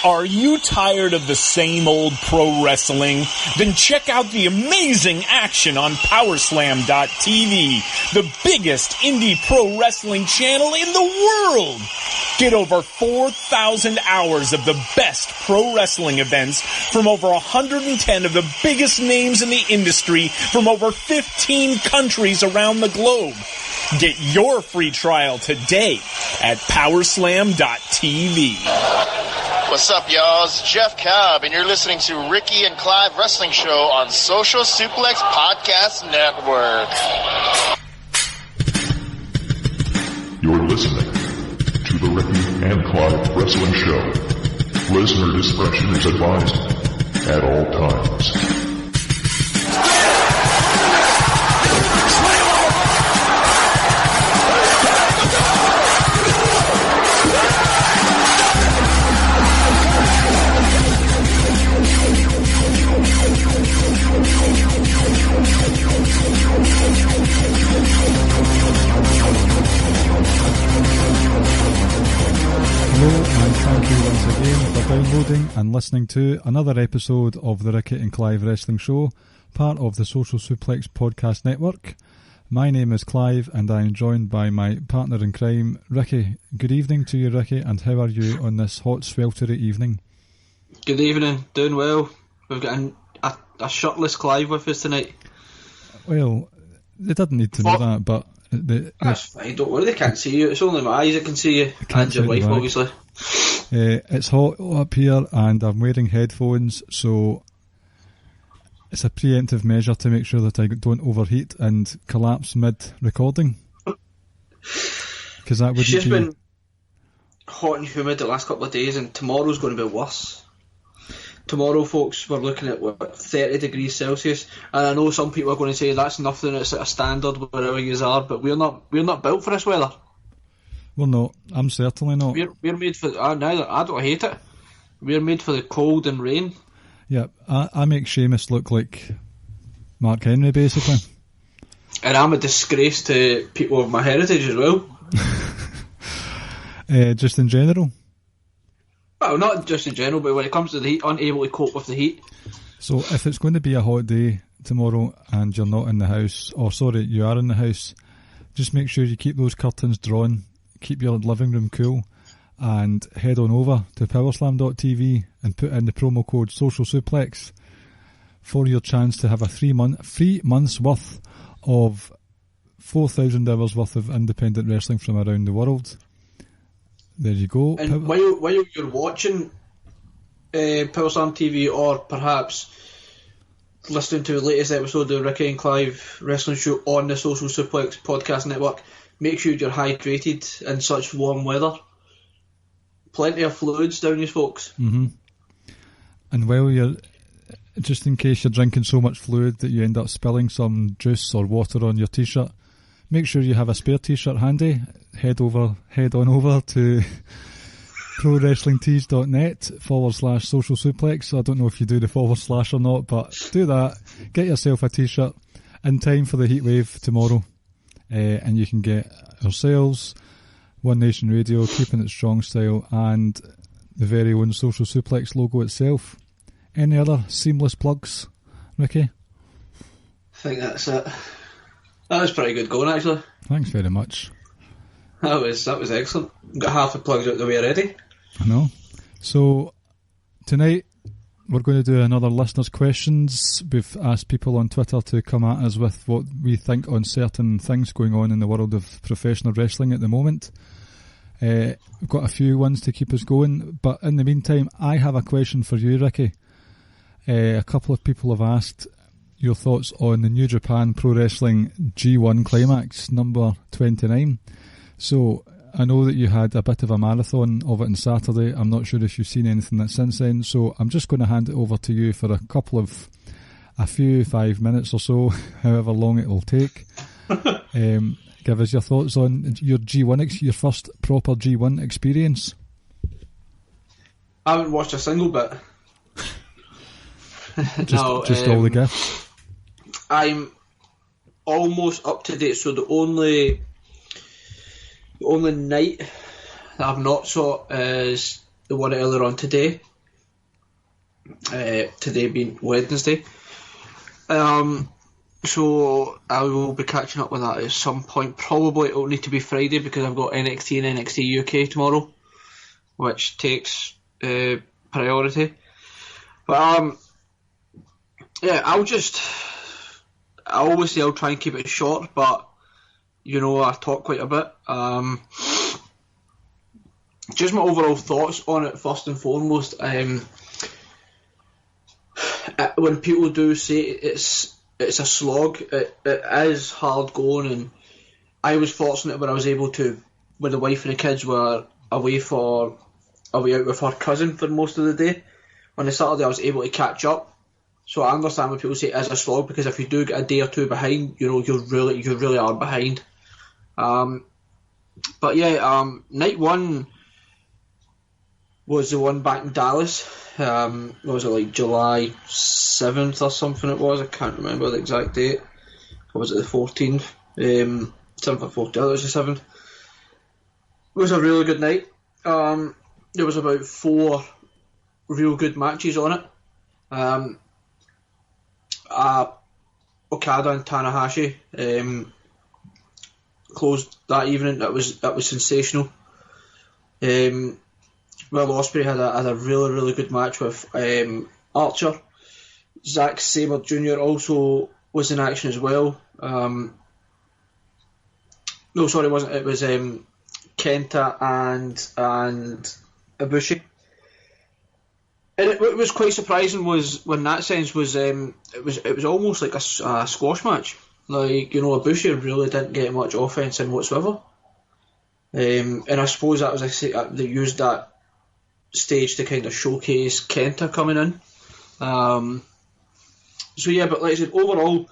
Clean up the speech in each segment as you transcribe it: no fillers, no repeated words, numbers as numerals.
Are you tired of the same old pro wrestling? Then check out the amazing action on Powerslam.tv, the biggest indie pro wrestling channel in the world. Get over 4,000 hours of the best pro wrestling events from over 110 of the biggest names in the industry from over 15 countries around the globe. Get your free trial today at Powerslam.tv. What's up, y'all? It's Jeff Cobb, and you're listening to Ricky and Clive Wrestling Show on Social Suplex Podcast Network. You're listening to the Ricky and Clive Wrestling Show. Listener discretion is advised at all times. Hello and thank you once again for downloading and listening to another episode of the Ricky and Clive Wrestling Show, part of the Social Suplex Podcast Network. My name is Clive and I am joined by my partner in crime, Ricky. Good evening to you, Ricky, and how are you on this hot, sweltery evening? Good evening, doing well. We've got a shirtless Clive with us tonight. Well, they didn't need to know that, but... That's fine, don't worry, they can't see you. It's only my eyes that can see you, and your wife, obviously. It's hot up here and I'm wearing headphones, so it's a preemptive measure to make sure that I don't overheat and collapse mid-recording. Because that wouldn't It's just been hot and humid the last couple of days, and tomorrow's going to be worse. Tomorrow, folks, we're looking at 30 degrees Celsius, and I know some people are going to say that's nothing, it's at a standard wherever you are, but we're not built for this weather. We're not. I'm certainly not. We're made for... I don't hate it. We're made for the cold and rain. Yeah, I make Sheamus look like Mark Henry, basically. And I'm a disgrace to people of my heritage as well. Just in general? Well, not just in general, but when it comes to the heat, unable to cope with the heat. So if it's going to be a hot day tomorrow and you're not in the house, or sorry, you are in the house, just make sure you keep those curtains drawn, keep your living room cool, and head on over to Powerslam.tv and put in the promo code Social Suplex for your chance to have a 3 months worth of 4,000 hours worth of independent wrestling from around the world. There you go. And while you're watching Powerslam TV, or perhaps listening to the latest episode of Ricky and Clive Wrestling Show on the Social Suplex Podcast Network, make sure you're hydrated in such warm weather. Plenty of fluids down you, folks. Mm-hmm. And while you're, just in case you're drinking so much fluid that you end up spilling some juice or water on your t-shirt, make sure you have a spare t-shirt handy. Head on over to prowrestlingtees.net/social suplex. I don't know if you do the / or not, but do that. Get yourself a t-shirt in time for the heat wave tomorrow, and you can get ourselves, One Nation Radio, Keeping It Strong Style, and the very own Social Suplex logo itself. Any other seamless plugs, Ricky? I think that's it. That was pretty good going, actually. Thanks very much. That was excellent. Got half the plugs out the way already. I know. So tonight we're going to do another listeners' questions. We've asked people on Twitter to come at us with what we think on certain things going on in the world of professional wrestling at the moment. We've got a few ones to keep us going, but in the meantime, I have a question for you, Ricky. A couple of people have asked your thoughts on the New Japan Pro Wrestling G1 Climax number 29. So I know that you had a bit of a marathon of it on Saturday. I'm not sure if you've seen anything since then, so I'm just going to hand it over to you for a few 5 minutes or so, however long it will take. Give us your thoughts on your G1, your first proper G1 experience. I haven't watched a single bit. Just all the gifts. I'm almost up to date, so the only night that I've not saw is the one earlier on today. today being Wednesday. So I will be catching up with that at some point. Probably it'll need to be Friday because I've got NXT and NXT UK tomorrow, which takes priority. But yeah, obviously I'll try and keep it short, but I talk quite a bit. Just my overall thoughts on it first and foremost. When people do say it's a slog, it is hard going, and I was fortunate where I was able to, when the wife and the kids were away out with her cousin for most of the day. On the Saturday I was able to catch up, so I understand when people say it is a slog, because if you do get a day or two behind, you really are behind. But yeah, night one was the one back in Dallas. What was it, like July 7th or something it was? I can't remember the exact date. Or was it the 14th? 7th or 14th, it was the 7th. It was a really good night. There was about 4 real good matches on it. Okada and Tanahashi closed that evening. That was sensational. Will Ospreay had a really, really good match with Archer. Zack Sabre Jr. also was in action as well. No, sorry, it wasn't. It was Kenta and Ibushi. And what was quite surprising was, when that sense was, it was almost like a squash match. Like, Ibushi really didn't get much offense in whatsoever. And I suppose that was they used that stage to kind of showcase Kenta coming in. So yeah, but like I said, overall,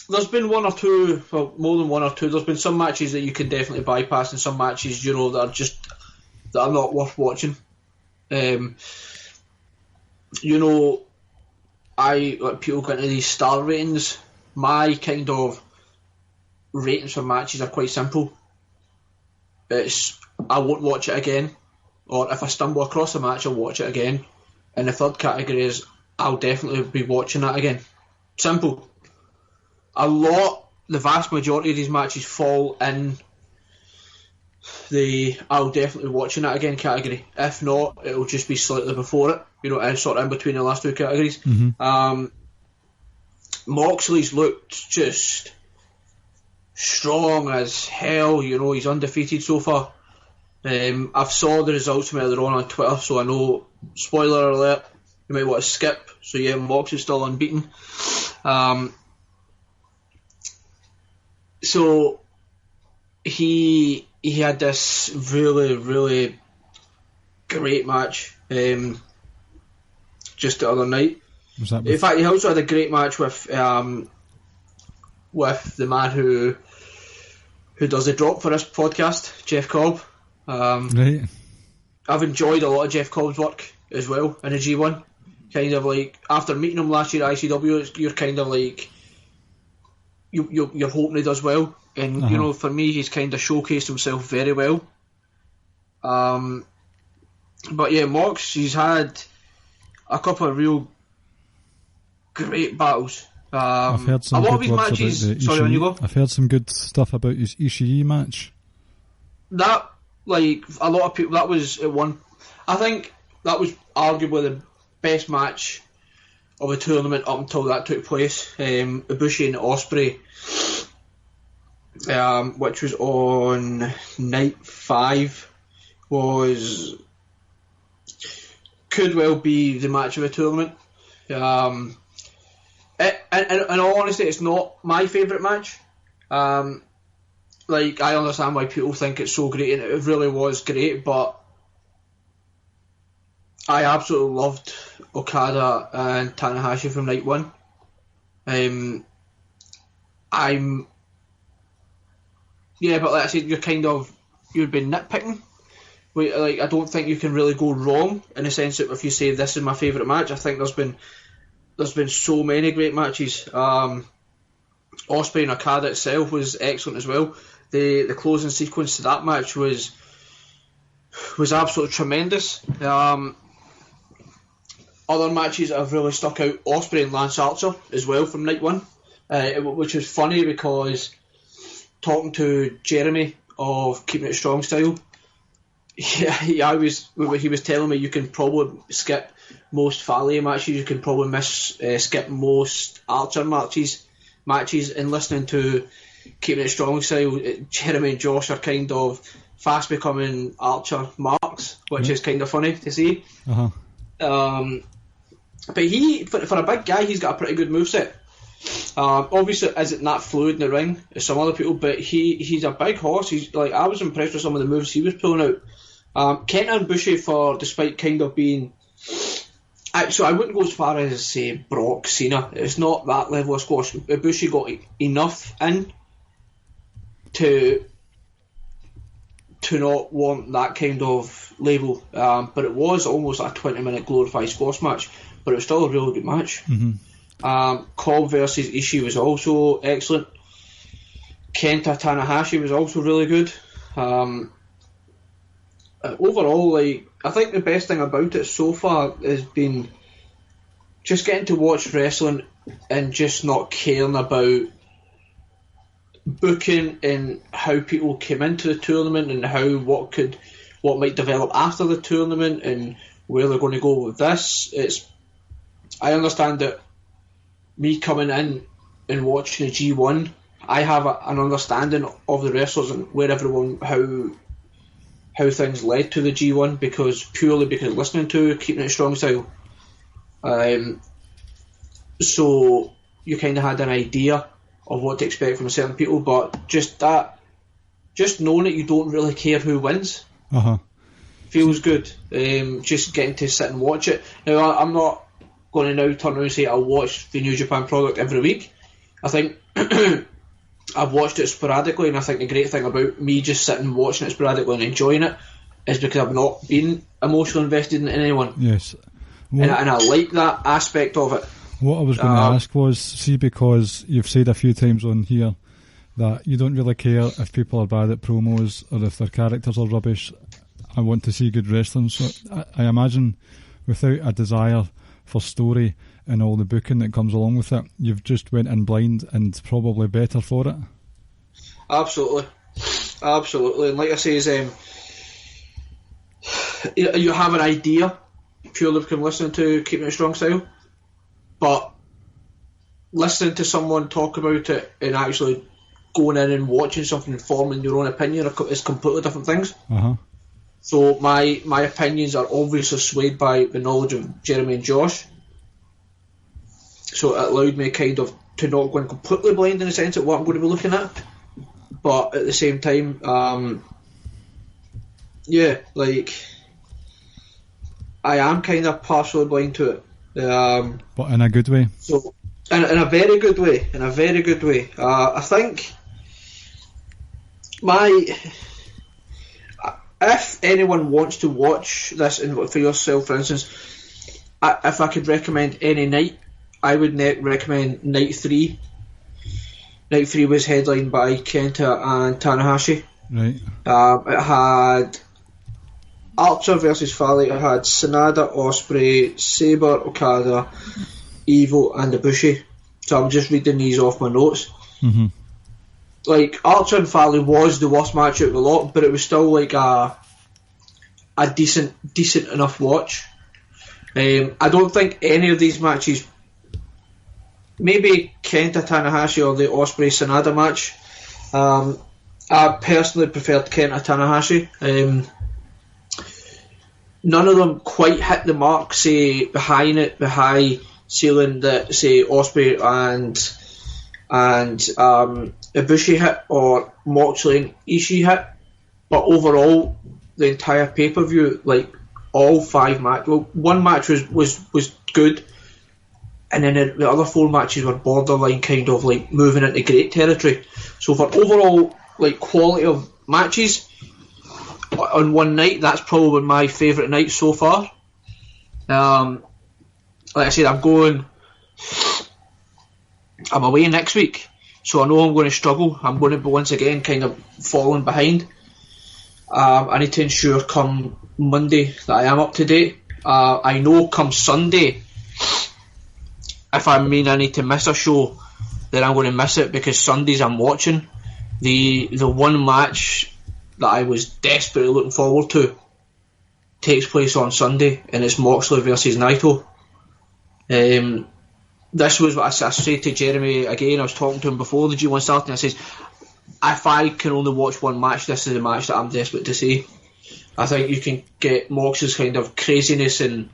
there's been one or two, well, more than one or two. There's been some matches that you can definitely bypass, and some matches, that are not worth watching. I like people go into these star ratings. My kind of ratings for matches are quite simple. It's, I won't watch it again, or if I stumble across a match, I'll watch it again. And the third category is, I'll definitely be watching that again. Simple. The vast majority of these matches fall in the I'll definitely watching that again category. If not, it'll just be slightly before it, sort of in between the last two categories. Mm-hmm. Moxley's looked just strong as hell. He's undefeated so far. I've saw the results from earlier on Twitter, so I know, spoiler alert, you might want to skip. So yeah, Moxley's still unbeaten. So he had this really, really great match just the other night. In fact, he also had a great match with the man who does the drop for this podcast, Jeff Cobb. Right. I've enjoyed a lot of Jeff Cobb's work as well in the G1. Kind of like, after meeting him last year at ICW, you're kind of like, you're hoping he does well. And, for me, he's kind of showcased himself very well. But yeah, Mox, he's had a couple of real great battles. I've heard some good words about the Ishii. Sorry, on you go. I've heard some good stuff about his Ishii match. That, like, a lot of people, that was at one. I think that was arguably the best match of the tournament up until that took place. Ibushi and Ospreay, which was on night 5, could well be the match of the tournament. In all honesty, it's not my favourite match. Like, I understand why people think it's so great, and it really was great, but I absolutely loved Okada and Tanahashi from night 1. But like I said, you've been nitpicking. Like, I don't think you can really go wrong in the sense that if you say this is my favourite match. I think there's been so many great matches. Ospreay and Okada itself was excellent as well. The closing sequence to that match was absolutely tremendous. other matches that have really stuck out, Ospreay and Lance Archer as well from night one, which was funny because talking to Jeremy of Keeping It Strong Style, he was telling me you can probably skip most Fale matches, you can probably skip most Archer matches, and listening to Keeping It Strong Style, Jeremy and Josh are kind of fast becoming Archer marks, which is kind of funny to see. But he, for a big guy, he's got a pretty good moveset. Obviously, isn't that fluid in the ring as some other people, but he's a big horse. He's like, I was impressed with some of the moves he was pulling out. Kenta and Bushi, despite kind of being, so I wouldn't go as far as say Brock Cena. It's not that level of squash. Bushi got enough in to not want that kind of label, but it was almost a 20-minute glorified squash match, but it was still a really good match. Cobb versus Ishii was also excellent. Kenta Tanahashi was also really good. Overall, like, I think the best thing about it so far has been just getting to watch wrestling and just not caring about booking and how people came into the tournament and what might develop after the tournament and where they're going to go with this. I understand that me coming in and watching the G1, I have an understanding of the wrestlers and how things led to the G1 purely because listening to Keeping It Strong Style. So you kind of had an idea of what to expect from certain people, but just knowing that you don't really care who wins feels good. Just getting to sit and watch it. Now, I'm not going to now turn around and say I'll watch the New Japan product every week. I think I've watched it sporadically, and I think the great thing about me just sitting and watching it sporadically and enjoying it is because I've not been emotionally invested in anyone. Yes. And I like that aspect of it. What I was going to ask was, see, because you've said a few times on here that you don't really care if people are bad at promos or if their characters are rubbish. I want to see good wrestling. So I imagine without a desire for story and all the booking that comes along with it, you've just went in blind and probably better for it. Absolutely. And like I say, you have an idea purely from listening to Keeping It Strong Style, but listening to someone talk about it and actually going in and watching something and forming your own opinion is completely different things. So my opinions are obviously swayed by the knowledge of Jeremy and Josh. So it allowed me kind of to not go in completely blind in the sense of what I'm going to be looking at. But at the same time, I am kind of partially blind to it. But in a good way? So, in a very good way. I think if anyone wants to watch this, and for yourself, for instance, if I could recommend any night, I would recommend Night 3. Night 3 was headlined by Kenta and Tanahashi. Right. It had Archer versus Fale. It had Sanada, Ospreay, Sabre, Okada, Evil, and Ibushi. So I'm just reading these off my notes. Like, Archer and Fale was the worst match out of the lot, but it was still like a decent enough watch. I don't think any of these matches, maybe Kenta Tanahashi or the Ospreay Sanada match, I personally preferred Kenta Tanahashi. None of them quite hit the mark, say, the high ceiling that, say, Ospreay and Ibushi hit, or Moxley and Ishii hit. But overall, the entire pay-per-view, like, all 5 matches, well, one match was good, and then the other 4 matches were borderline, kind of like moving into great territory. So for overall, like, quality of matches on one night, that's probably my favourite night so far. Like I said, I'm away next week, so I know I'm going to struggle. I'm going to be once again kind of falling behind. I need to ensure come Monday that I am up to date. I know come Sunday, if I need to miss a show, then I'm going to miss it, because Sundays I'm watching the one match that I was desperately looking forward to takes place on Sunday, and it's Moxley versus Naito. This was what I said to Jeremy again. I was talking to him before the G1 started, and I says, if I can only watch one match, this is the match that I'm desperate to see. I think you can get Mox's kind of craziness and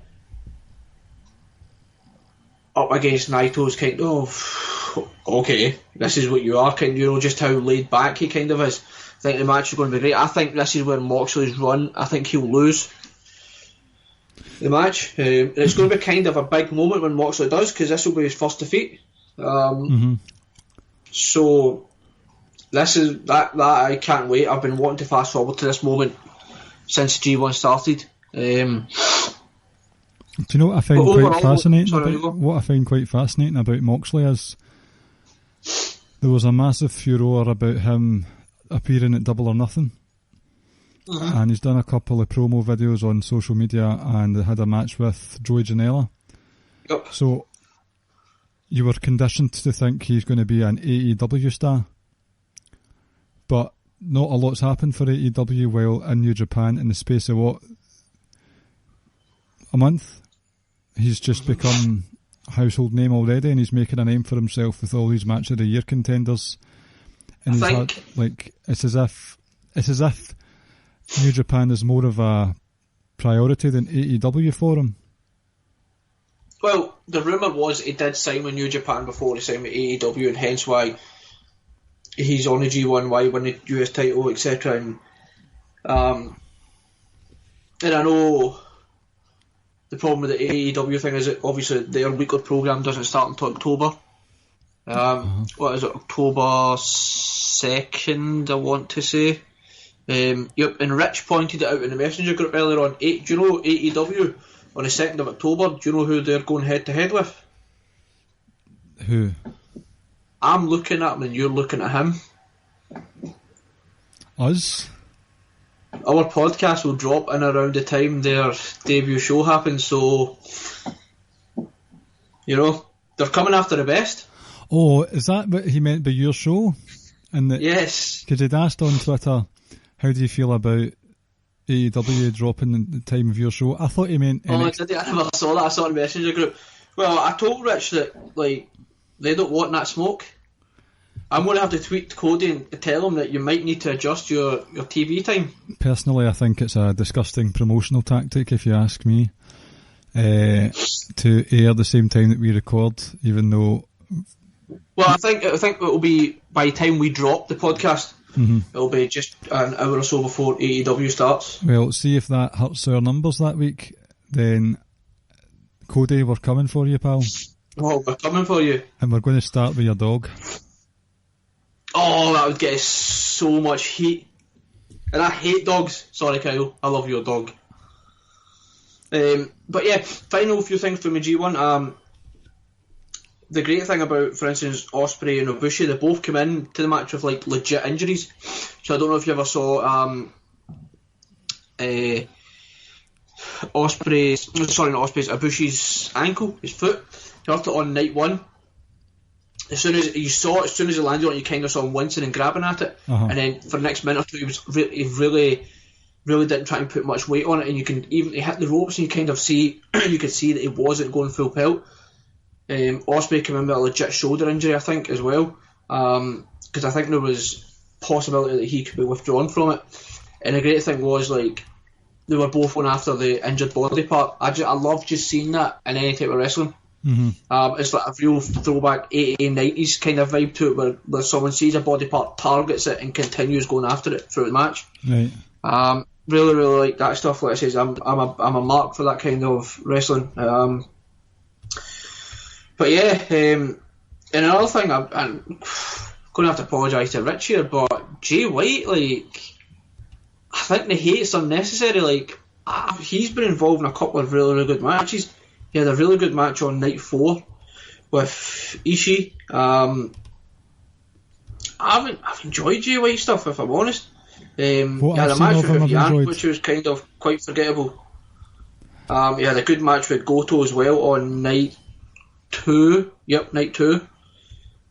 up against Naito's kind of, okay, this is what you are, kind of, just how laid back he kind of is. I think the match is going to be great. I think this is where Moxley's run. I think he'll lose the match. And it's going to be kind of a big moment when Moxley does, because this will be his first defeat. So this is that I can't wait. I've been wanting to fast forward to this moment since G1 started. Do you know what I find quite fascinating? What I find quite fascinating about Moxley is there was a massive furore about him appearing at Double or Nothing, and he's done a couple of promo videos on social media, and had a match with Joey Janela. Yep. So you were conditioned to think he's going to be an AEW star, but not a lot's happened for AEW while in New Japan in the space of a month. He's just become a household name already, and he's making a name for himself with all these match of the year contenders. And he's had, like, it's as if New Japan is more of a priority than AEW for him. Well, the rumour was he did sign with New Japan before he signed with AEW, and hence why he's on the G1, why he won the US title, etc. And I know the problem with the AEW thing is that obviously their weekly programme doesn't start until October. What is it, October 2nd, I want to say. Yep, and Rich pointed it out in the Messenger group earlier on. Do you know AEW on the 2nd of October, do you know who they're going head to head with? Who? I'm looking at him and you're looking at him. Us? Our podcast will drop in around the time their debut show happens, so you know, they're coming after the best. Oh, is that what he meant by your show? And yes. Because he'd asked on Twitter, how do you feel about AEW dropping the time of your show? I thought he meant... I never saw that. I saw it in the Messenger group. Well, I told Rich that, like, they don't want that smoke. I'm going to have to tweet Cody and tell him that you might need to adjust your TV time. Personally, I think it's a disgusting promotional tactic, if you ask me, to air the same time that we record, even though... Well, I think it'll be, by the time we drop the podcast, it'll be just an hour or so before AEW starts. Well, see if that hurts our numbers that week, then Cody, we're coming for you, pal. Oh, we're coming for you. And we're going to start with your dog. Oh, that would get us so much heat. And I hate dogs. Sorry, Kyle. I love your dog. But yeah, final few things from the G1. The great thing about, for instance, Ospreay and Ibushi, they both come in to the match with like legit injuries. So I don't know if you ever saw Ibushi's ankle, his foot. He hurt it on night one. As soon as he landed on it, you kind of saw him wincing and grabbing at it. And then for the next minute or two, he really didn't try and put much weight on it. And he hit the ropes, and you kind of see, you could see that he wasn't going full pelt. Ospreay came in with a legit shoulder injury, I think, as well, because I think there was possibility that he could be withdrawn from it. And the great thing was, like, they were both going after the injured body part. I love just seeing that in any type of wrestling. It's like a real throwback 80s, 90s kind of vibe to it, where someone sees a body part, targets it, and continues going after it through the match. Right. Really, really like that stuff. Like I says, I'm a mark for that kind of wrestling. But yeah, and another thing, I'm going to have to apologise to Rich here, but Jay White, like, I think the hate's unnecessary. Like, he's been involved in a couple of really, really good matches. He had a really good match on night 4 with Ishii. I've enjoyed Jay White stuff, if I'm honest. He had a match with Vivian, which was kind of quite forgettable. He had a good match with Goto as well on night 2. Yep, night 2.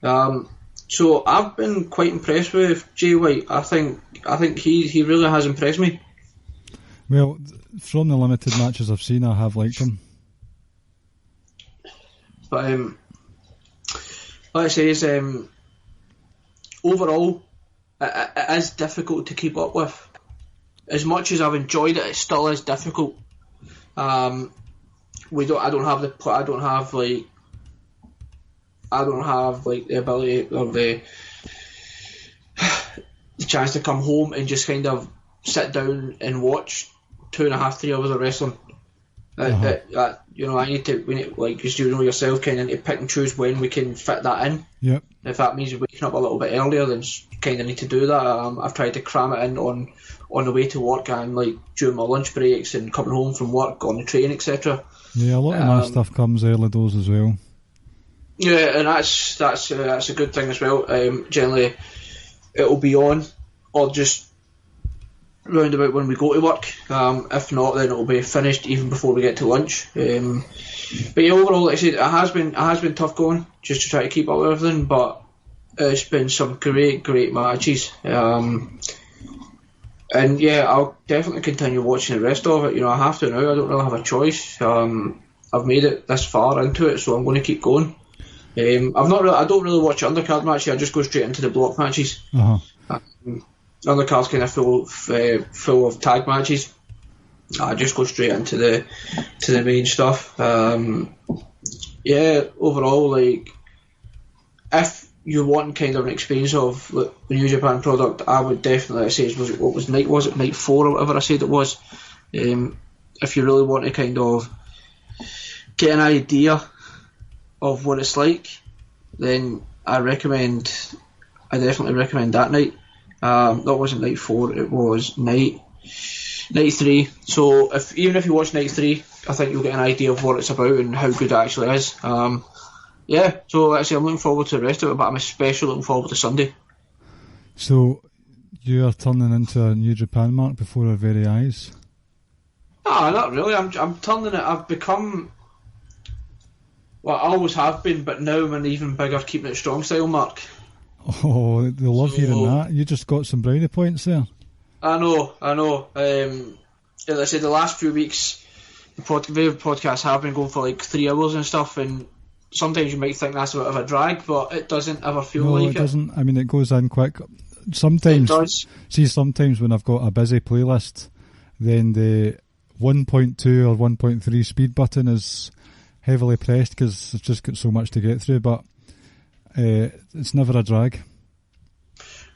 So I've been quite impressed with Jay White. I think he really has impressed me. Well, from the limited matches I've seen, I have liked him. But like I say, overall, it is difficult to keep up with. As much as I've enjoyed it, it still is difficult. I don't have the ability or the chance to come home and just kind of sit down and watch 2.5, 3 hours of wrestling. I need to, like you know yourself, kind of need to pick and choose when we can fit that in. Yep. If that means waking up a little bit earlier, then kind of need to do that. I've tried to cram it in on the way to work and like during my lunch breaks and coming home from work on the train, etc. Yeah, a lot of my stuff comes early doors as well. Yeah, and that's a good thing as well. Generally, it'll be on or just round about when we go to work. If not, then it'll be finished even before we get to lunch. But yeah, overall, like I said, it has been tough going just to try to keep up with everything. But it's been some great matches. And yeah, I'll definitely continue watching the rest of it. I have to now. I don't really have a choice. I've made it this far into it, so I'm going to keep going. I don't really watch undercard matches. I just go straight into the block matches. Undercard's kind of full of tag matches. I just go straight into the main stuff. Yeah, overall, like if you want kind of an experience of the New Japan product, I would definitely say was it night 4 or whatever I said it was. If you really want to kind of get an idea of what it's like, then I definitely recommend that night. That wasn't night 4, it was night 3. So even if you watch night 3, I think you'll get an idea of what it's about and how good it actually is. Yeah, so actually I'm looking forward to the rest of it, but I'm especially looking forward to Sunday. So you are turning into a New Japan mark before our very eyes? No, not really. I'm turning it. I've become, well, I always have been, but now I'm an even bigger keeping it strong style mark. Oh, they love hearing that. You just got some brownie points there. I know. As I said, the last few weeks, the podcasts have been going for like 3 hours and stuff, and sometimes you might think that's a bit of a drag, but it doesn't ever feel like it. No, it doesn't. I mean, it goes in quick. Sometimes, it does. See, sometimes when I've got a busy playlist, then the 1.2 or 1.3 speed button is heavily pressed because I've just got so much to get through, but it's never a drag.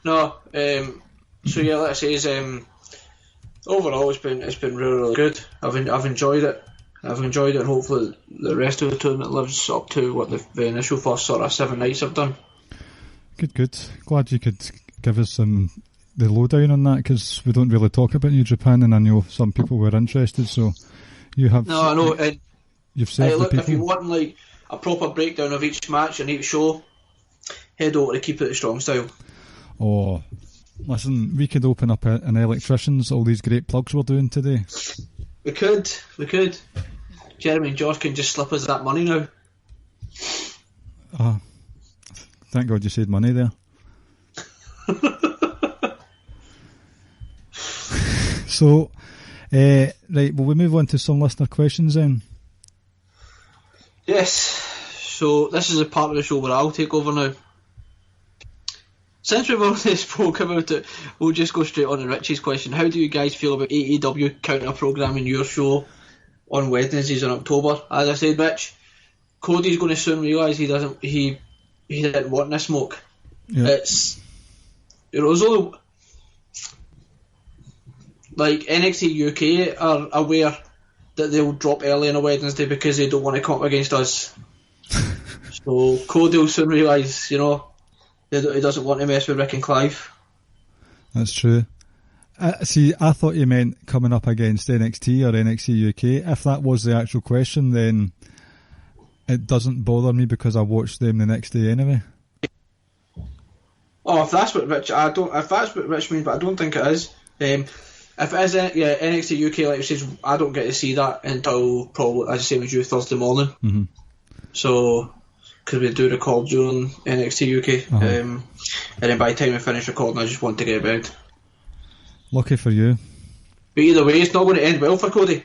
No, so yeah, like I say, overall it's been really good. I've enjoyed it. And hopefully the rest of the tournament lives up to what the initial first sort of 7 nights I've done. Good. Glad you could give us the lowdown on that, because we don't really talk about New Japan, and I know some people were interested, so you have... No, I know, and you've served the people. If you want like a proper breakdown of each match and each show, head over to Keep It Strong Style. Oh, listen, we could open up an electrician's, all these great plugs we're doing today. We could. Jeremy and Josh can just slip us that money now. Thank God you said money there. So, right, will we move on to some listener questions then? Yes. So this is a part of the show where I'll take over now. Since we've already spoke about it, we'll just go straight on to Richie's question. How do you guys feel about AEW counter-programming your show on Wednesdays in October? As I said, Rich, Cody's going to soon realise he didn't want this smoke. Yeah. It's only like NXT UK are aware that they'll drop early on a Wednesday because they don't want to come up against us. So Cody will soon realise, he doesn't want to mess with Rick and Clive. That's true. See, I thought you meant coming up against NXT or NXT UK. If that was the actual question, then it doesn't bother me because I watch them the next day anyway. Oh, if that's what Rich means, but I don't think it is. If it is, NXT UK, like you said, I don't get to see that until probably, as the same as you, Thursday morning. Mm-hmm. So, because we do record during NXT UK, and then by the time we finish recording, I just want to get to bed. Lucky for you. But either way, it's not going to end well for Cody.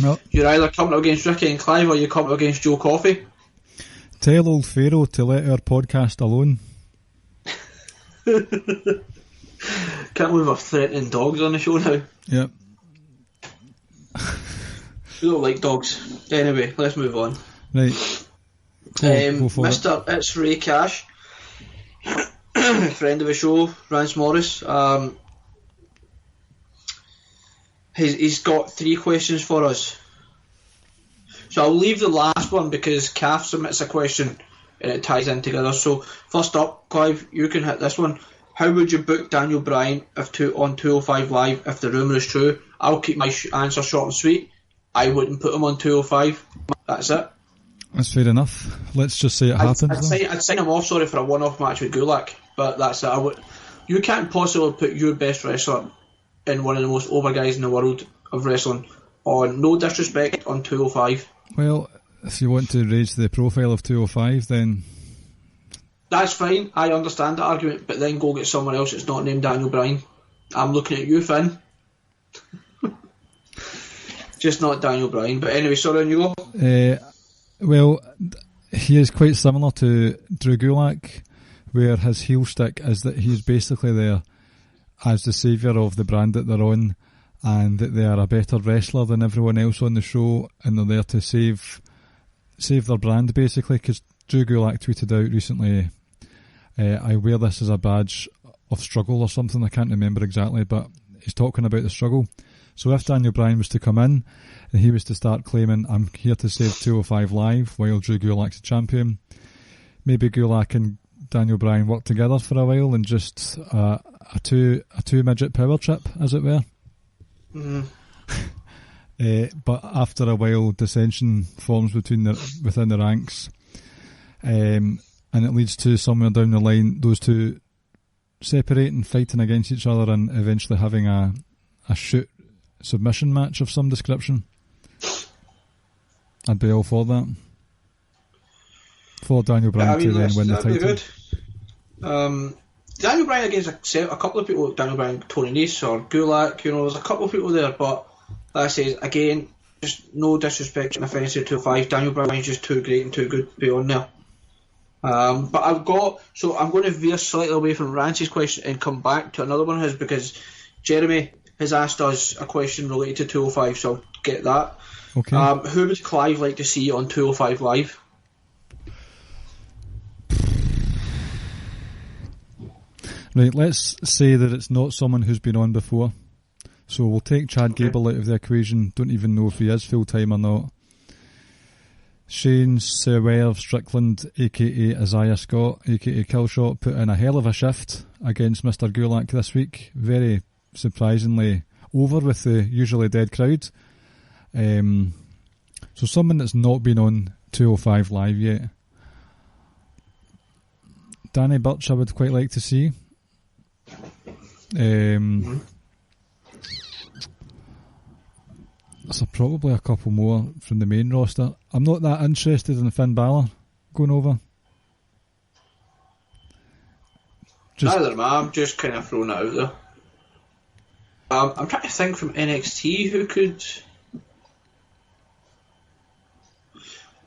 No. You're either coming up against Ricky and Clive, or you're coming up against Joe Coffey. Tell old Pharaoh to let our podcast alone. Can't believe we're threatening dogs on the show now. Yep. We don't like dogs. Anyway, let's move on. Right. Go for Mr. It's Ray Cash, friend of the show, Rance Morris. He's got 3 questions for us. So I'll leave the last one because Kath submits a question and it ties in together. So first up, Clive, you can hit this one. How would you book Daniel Bryan on 205 Live if the rumour is true? I'll keep my answer short and sweet. I wouldn't put him on 205. That's it. That's fair enough. Let's just say it happens. I'd sign him off, sorry, for a one-off match with Gulak, but that's it. You can't possibly put your best wrestler in one of the most over guys in the world of wrestling on, no disrespect, on 205. Well, if you want to raise the profile of 205, then that's fine. I understand the argument, but then go get someone else that's not named Daniel Bryan. I'm looking at you, Finn. Just not Daniel Bryan. But anyway, sorry, on you go. Well, he is quite similar to Drew Gulak, where his heel stick is that he's basically there as the saviour of the brand that they're on, and that they are a better wrestler than everyone else on the show, and they're there to save their brand, basically, because Drew Gulak tweeted out recently, I wear this as a badge of struggle or something, I can't remember exactly, but he's talking about the struggle. So if Daniel Bryan was to come in and he was to start claiming, I'm here to save 205 Live while Drew Gulak's the champion, maybe Gulak and Daniel Bryan work together for a while and just a two midget power trip, as it were. Mm. But after a while, dissension forms within the ranks, and it leads to somewhere down the line those two separating, fighting against each other, and eventually having a shoot submission match of some description. I'd be all for that. For Daniel Bryan to then win the title. Good. Daniel Bryan against a couple of people, Daniel Bryan, Tony Nese or Gulak, there's a couple of people there, but like I say, again, just no disrespect and offence to 205. Daniel Bryan's just too great and too good to be on there. But I'm going to veer slightly away from Rance's question and come back to another one of his, because Jeremy has asked us a question related to 205, so I'll get that. Okay. Who would Clive like to see on 205 Live? Right, let's say that it's not someone who's been on before. So we'll take Chad Gable out of the equation. Don't even know if he is full-time or not. Shane Sewell Strickland, a.k.a. Isaiah Scott, a.k.a. Killshot, put in a hell of a shift against Mr. Gulak this week. Very surprisingly over with the usually dead crowd. So someone that's not been on 205 Live yet. Danny Burch I would quite like to see. There's probably a couple more from the main roster. I'm not that interested in Finn Balor going over. Neither am I. I'm just kind of throwing it out there. I'm trying to think from NXT who could.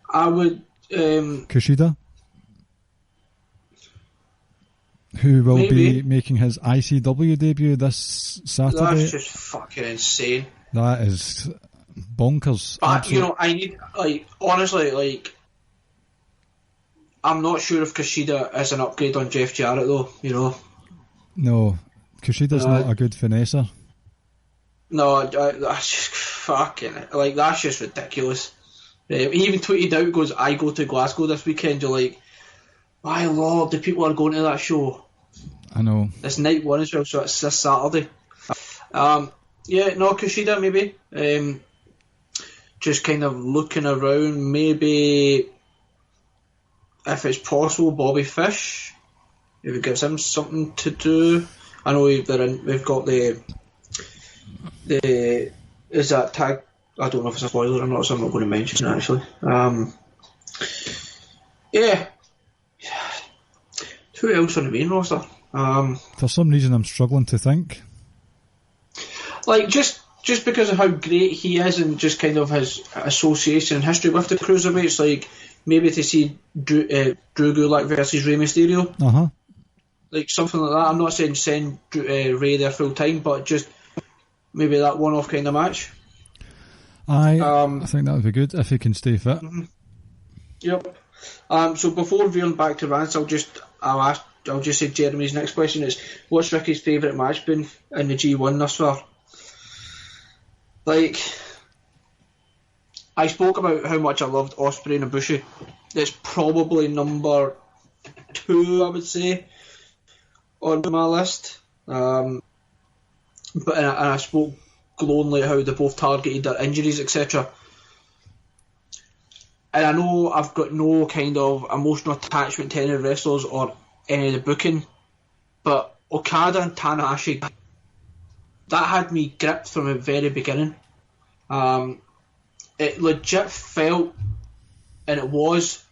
I would. Kushida, who will be making his ICW debut this Saturday. That's just fucking insane. That is bonkers. But, I need, honestly, I'm not sure if Kushida is an upgrade on Jeff Jarrett, though, No, Kushida's not a good finesser. No, that's just fucking, that's just ridiculous. He even tweeted out, goes, I go to Glasgow this weekend. You're like, my lord, the people are going to that show. I know. It's night one as well, so it's this Saturday. Kushida maybe. Just kind of looking around, maybe if it's possible, Bobby Fish. If it gives him something to do. I know we've got the is that tag. I don't know if it's a spoiler or not, so I'm not going to mention it actually. Yeah. Who else on the main roster? For some reason, I'm struggling to think. Like, just because of how great he is and just kind of his association and history with the Cruiserweights, like, maybe to see Drew Gulak versus Rey Mysterio. Uh-huh. Like, something like that. I'm not saying send Rey there full time, but just maybe that one-off kind of match. I think that would be good if he can stay fit. Mm-hmm. Yep. So before veering back to Rance, I'll just say Jeremy's next question is, what's Ricky's favourite match been in the G1 thus far? Like, I spoke about how much I loved Ospreay and Ibushi. It's probably number 2, I would say, on my list. But I spoke glowingly how they both targeted their injuries, etc. And I know I've got no kind of emotional attachment to any of the wrestlers or any of the booking, but Okada and Tanahashi, that had me gripped from the very beginning. It legit felt, and it was,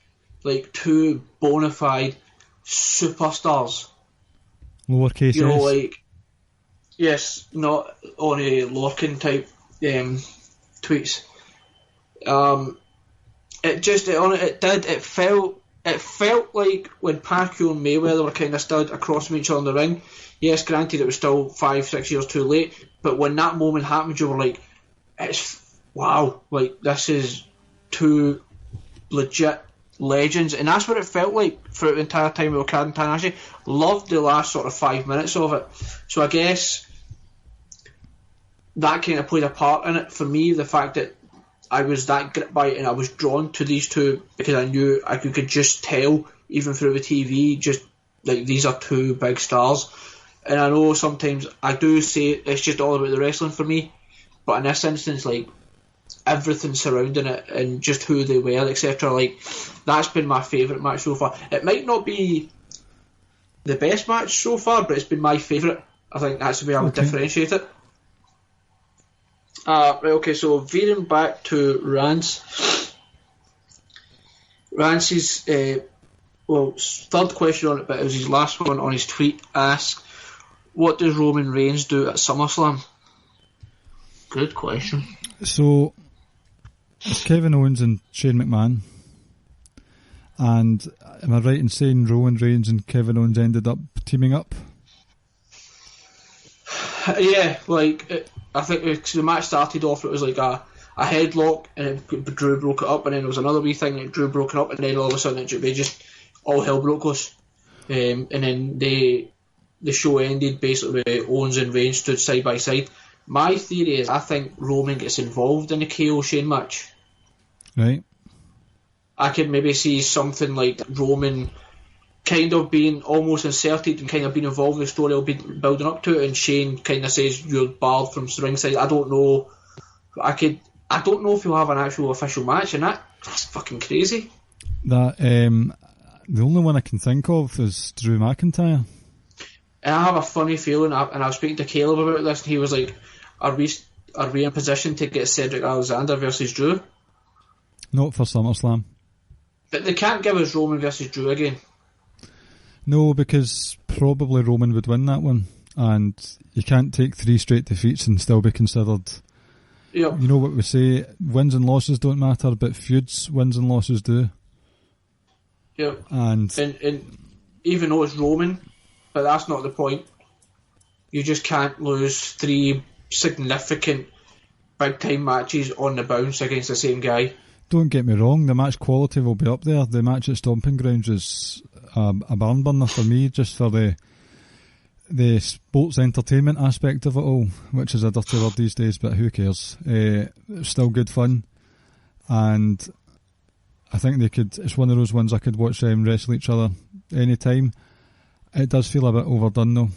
like two bona fide superstars. Lowercase You know, s. like, yes, not on a Lorcan type tweets. It felt like when Pacquiao and Mayweather were kind of stood across from each other in the ring. Yes, granted, it was still 5-6 years too late, but when that moment happened, you were like, wow, like, this is two legit legends, and that's what it felt like throughout the entire time with Okada and Tanahashi. Loved the last sort of 5 minutes of it. So I guess that kind of played a part in it for me, the fact that I was that gripped by it and I was drawn to these two because I knew I could just tell, even through the TV, just like these are two big stars. And I know sometimes I do say it's just all about the wrestling for me, but in this instance, like, everything surrounding it and just who they were, etc. Like, that's been my favourite match so far. It might not be the best match so far, but it's been my favourite. I think that's the way I would differentiate it. Right, okay, so veering back to Rance. Rance's third question on it, but it was his last one on his tweet, asked, what does Roman Reigns do at SummerSlam? Good question. So, it's Kevin Owens and Shane McMahon. And am I right in saying Roman Reigns and Kevin Owens ended up teaming up? Yeah, like, I think the match started off, it was like a headlock, and then Drew broke it up, and then there was another wee thing that Drew broke it up, and then all of a sudden they just all hell broke loose. And then the show ended basically with Owens and Reigns stood side by side. My theory is I think Roman gets involved in the KO Shane match. Right. I could maybe see something like Roman kind of being almost inserted and kind of being involved in the story will be building up to it, and Shane kind of says you're barred from ringside. I don't know. I don't know if he'll have an actual official match, and that's fucking crazy. That the only one I can think of is Drew McIntyre. And I have a funny feeling, and I was speaking to Caleb about this, and he was like, are we in position to get Cedric Alexander versus Drew? Not for SummerSlam. But they can't give us Roman versus Drew again. No, because probably Roman would win that one, and you can't take 3 straight defeats and still be considered. Yep. You know what we say, wins and losses don't matter, but feuds, wins and losses do. Yep. And even though it's Roman, but that's not the point. You just can't lose 3 significant big time matches on the bounce against the same guy. Don't get me wrong, the match quality will be up there. The match at Stomping Grounds is a barn burner for me, just for the sports entertainment aspect of it all, which is a dirty word these days, but who cares? It's still good fun, and I think it's one of those ones I could watch them wrestle each other anytime. It does feel a bit overdone though.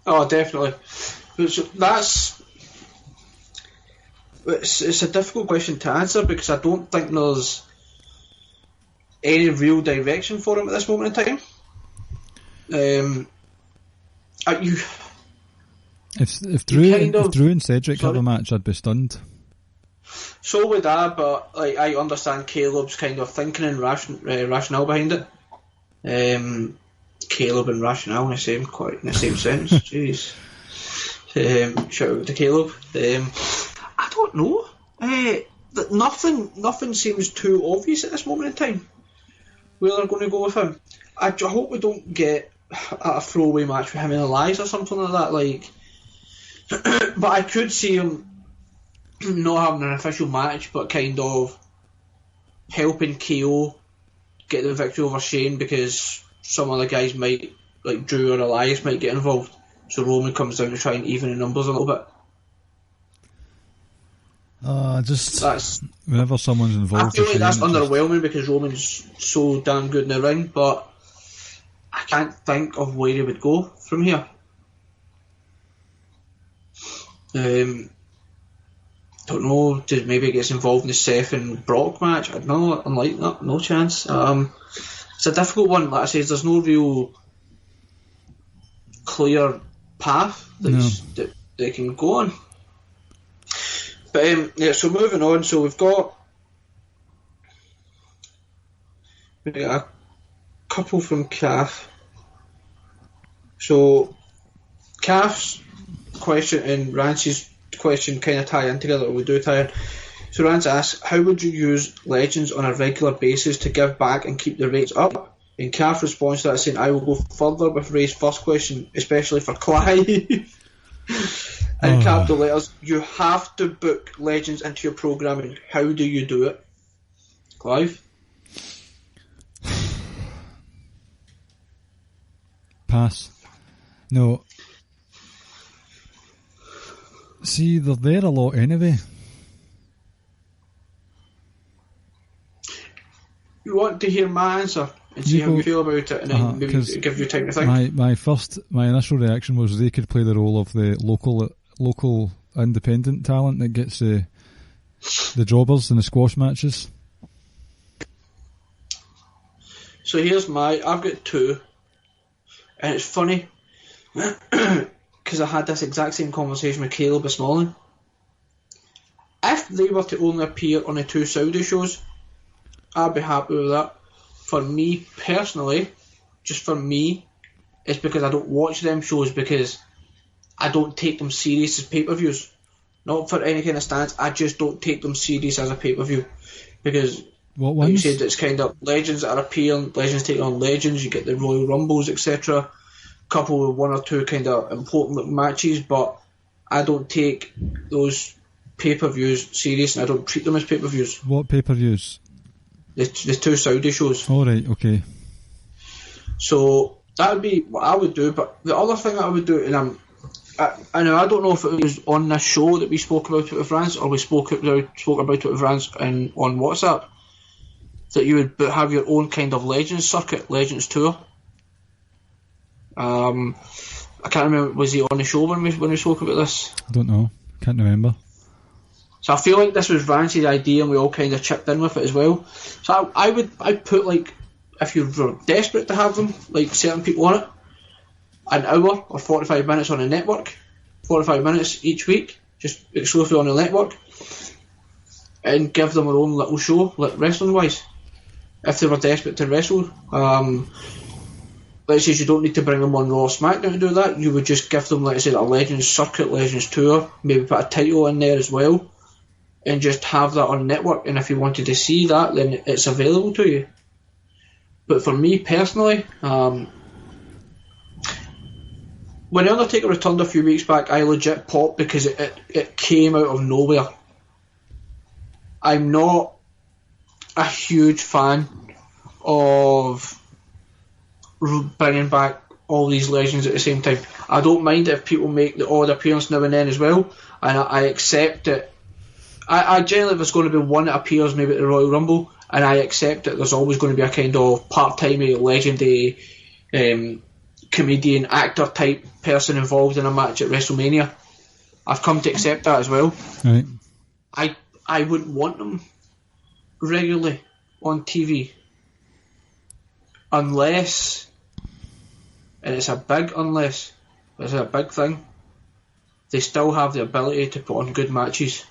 Oh, definitely. It's a difficult question to answer because I don't think there's any real direction for him at this moment in time. If Drew and Cedric have a match, I'd be stunned. So would I, but like I understand Caleb's kind of thinking and rationale behind it. Caleb and rationale in the same sentence. Jeez. Shout out to Caleb. I don't know. Nothing seems too obvious at this moment in time where they're going to go with him. I hope we don't get a throwaway match with him and Elias or something like that. Like, but I could see him not having an official match, but kind of helping KO get the victory over Shane because some other guys might, like Drew or Elias, might get involved. So Roman comes down to try and even the numbers a little bit. Whenever someone's involved, I feel like that's underwhelming because Roman's so damn good in the ring, but I can't think of where he would go from here. Don't know. Did maybe gets involved in the Seth and Brock match? I don't know. Unlike that, no chance. It's a difficult one. Like I say, there's no real clear path that they can go on. But so moving on. So we've got a couple from Calf. So Calf's question and Rance's question kind of tie in together, or we do tie in. So Rance asks, how would you use legends on a regular basis to give back and keep the rates up? And Calf responds to that saying, I will go further with Ray's first question, especially for Clive. And capital letters, you have to book legends into your programming. How do you do it? Clive? Pass. No. See, they're there a lot anyway. You want to hear my answer and see how you feel about it, and then maybe give you time to think. My initial reaction was they could play the role of the local independent talent that gets the jobbers in the squash matches. So here's I've got two, and it's funny because I had this exact same conversation with Caleb Smalling. If they were to only appear on the two Saudi shows, I'd be happy with that. For me personally, just for me, it's because I don't watch them shows because I don't take them serious as pay-per-views. Not for any kind of stance, I just don't take them serious as a pay-per-view. Because, like you said, it's kind of legends that are appearing, legends taking on legends, you get the Royal Rumbles, etc. Couple with one or two kind of important matches, but I don't take those pay-per-views serious and I don't treat them as pay-per-views. What pay-per-views? The two Saudi shows. Alright, okay. So that would be what I would do, but the other thing that I would do, and I don't know if it was on this show that we spoke about it with France, or we spoke about it with France on WhatsApp, that you would have your own kind of Legends circuit, Legends tour. I can't remember, was he on the show when we spoke about this? I don't know, can't remember. So I feel like this was Vance's idea and we all kind of chipped in with it as well. So I'd put, like, if you're desperate to have them, like certain people on it, an hour or 45 minutes on a network, 45 minutes each week, just exclusively on the network, and give them their own little show, like wrestling wise, if they were desperate to wrestle. Let's say you don't need to bring them on Raw or SmackDown to do that, you would just give them, like I said, a Legends circuit, Legends tour, maybe put a title in there as well, and just have that on network, and if you wanted to see that, then it's available to you. But for me personally, when The Undertaker returned a few weeks back, I legit popped because it came out of nowhere. I'm not a huge fan of bringing back all these legends at the same time. I don't mind if people make the odd appearance now and then as well, and I accept it. I generally, if there's going to be one that appears maybe at the Royal Rumble, and I accept that there's always going to be a kind of part-time, legendary comedian, actor type person involved in a match at WrestleMania. I've come to accept that as well. Right. I wouldn't want them regularly on TV unless, and it's a big unless, it's a big thing, they still have the ability to put on good matches.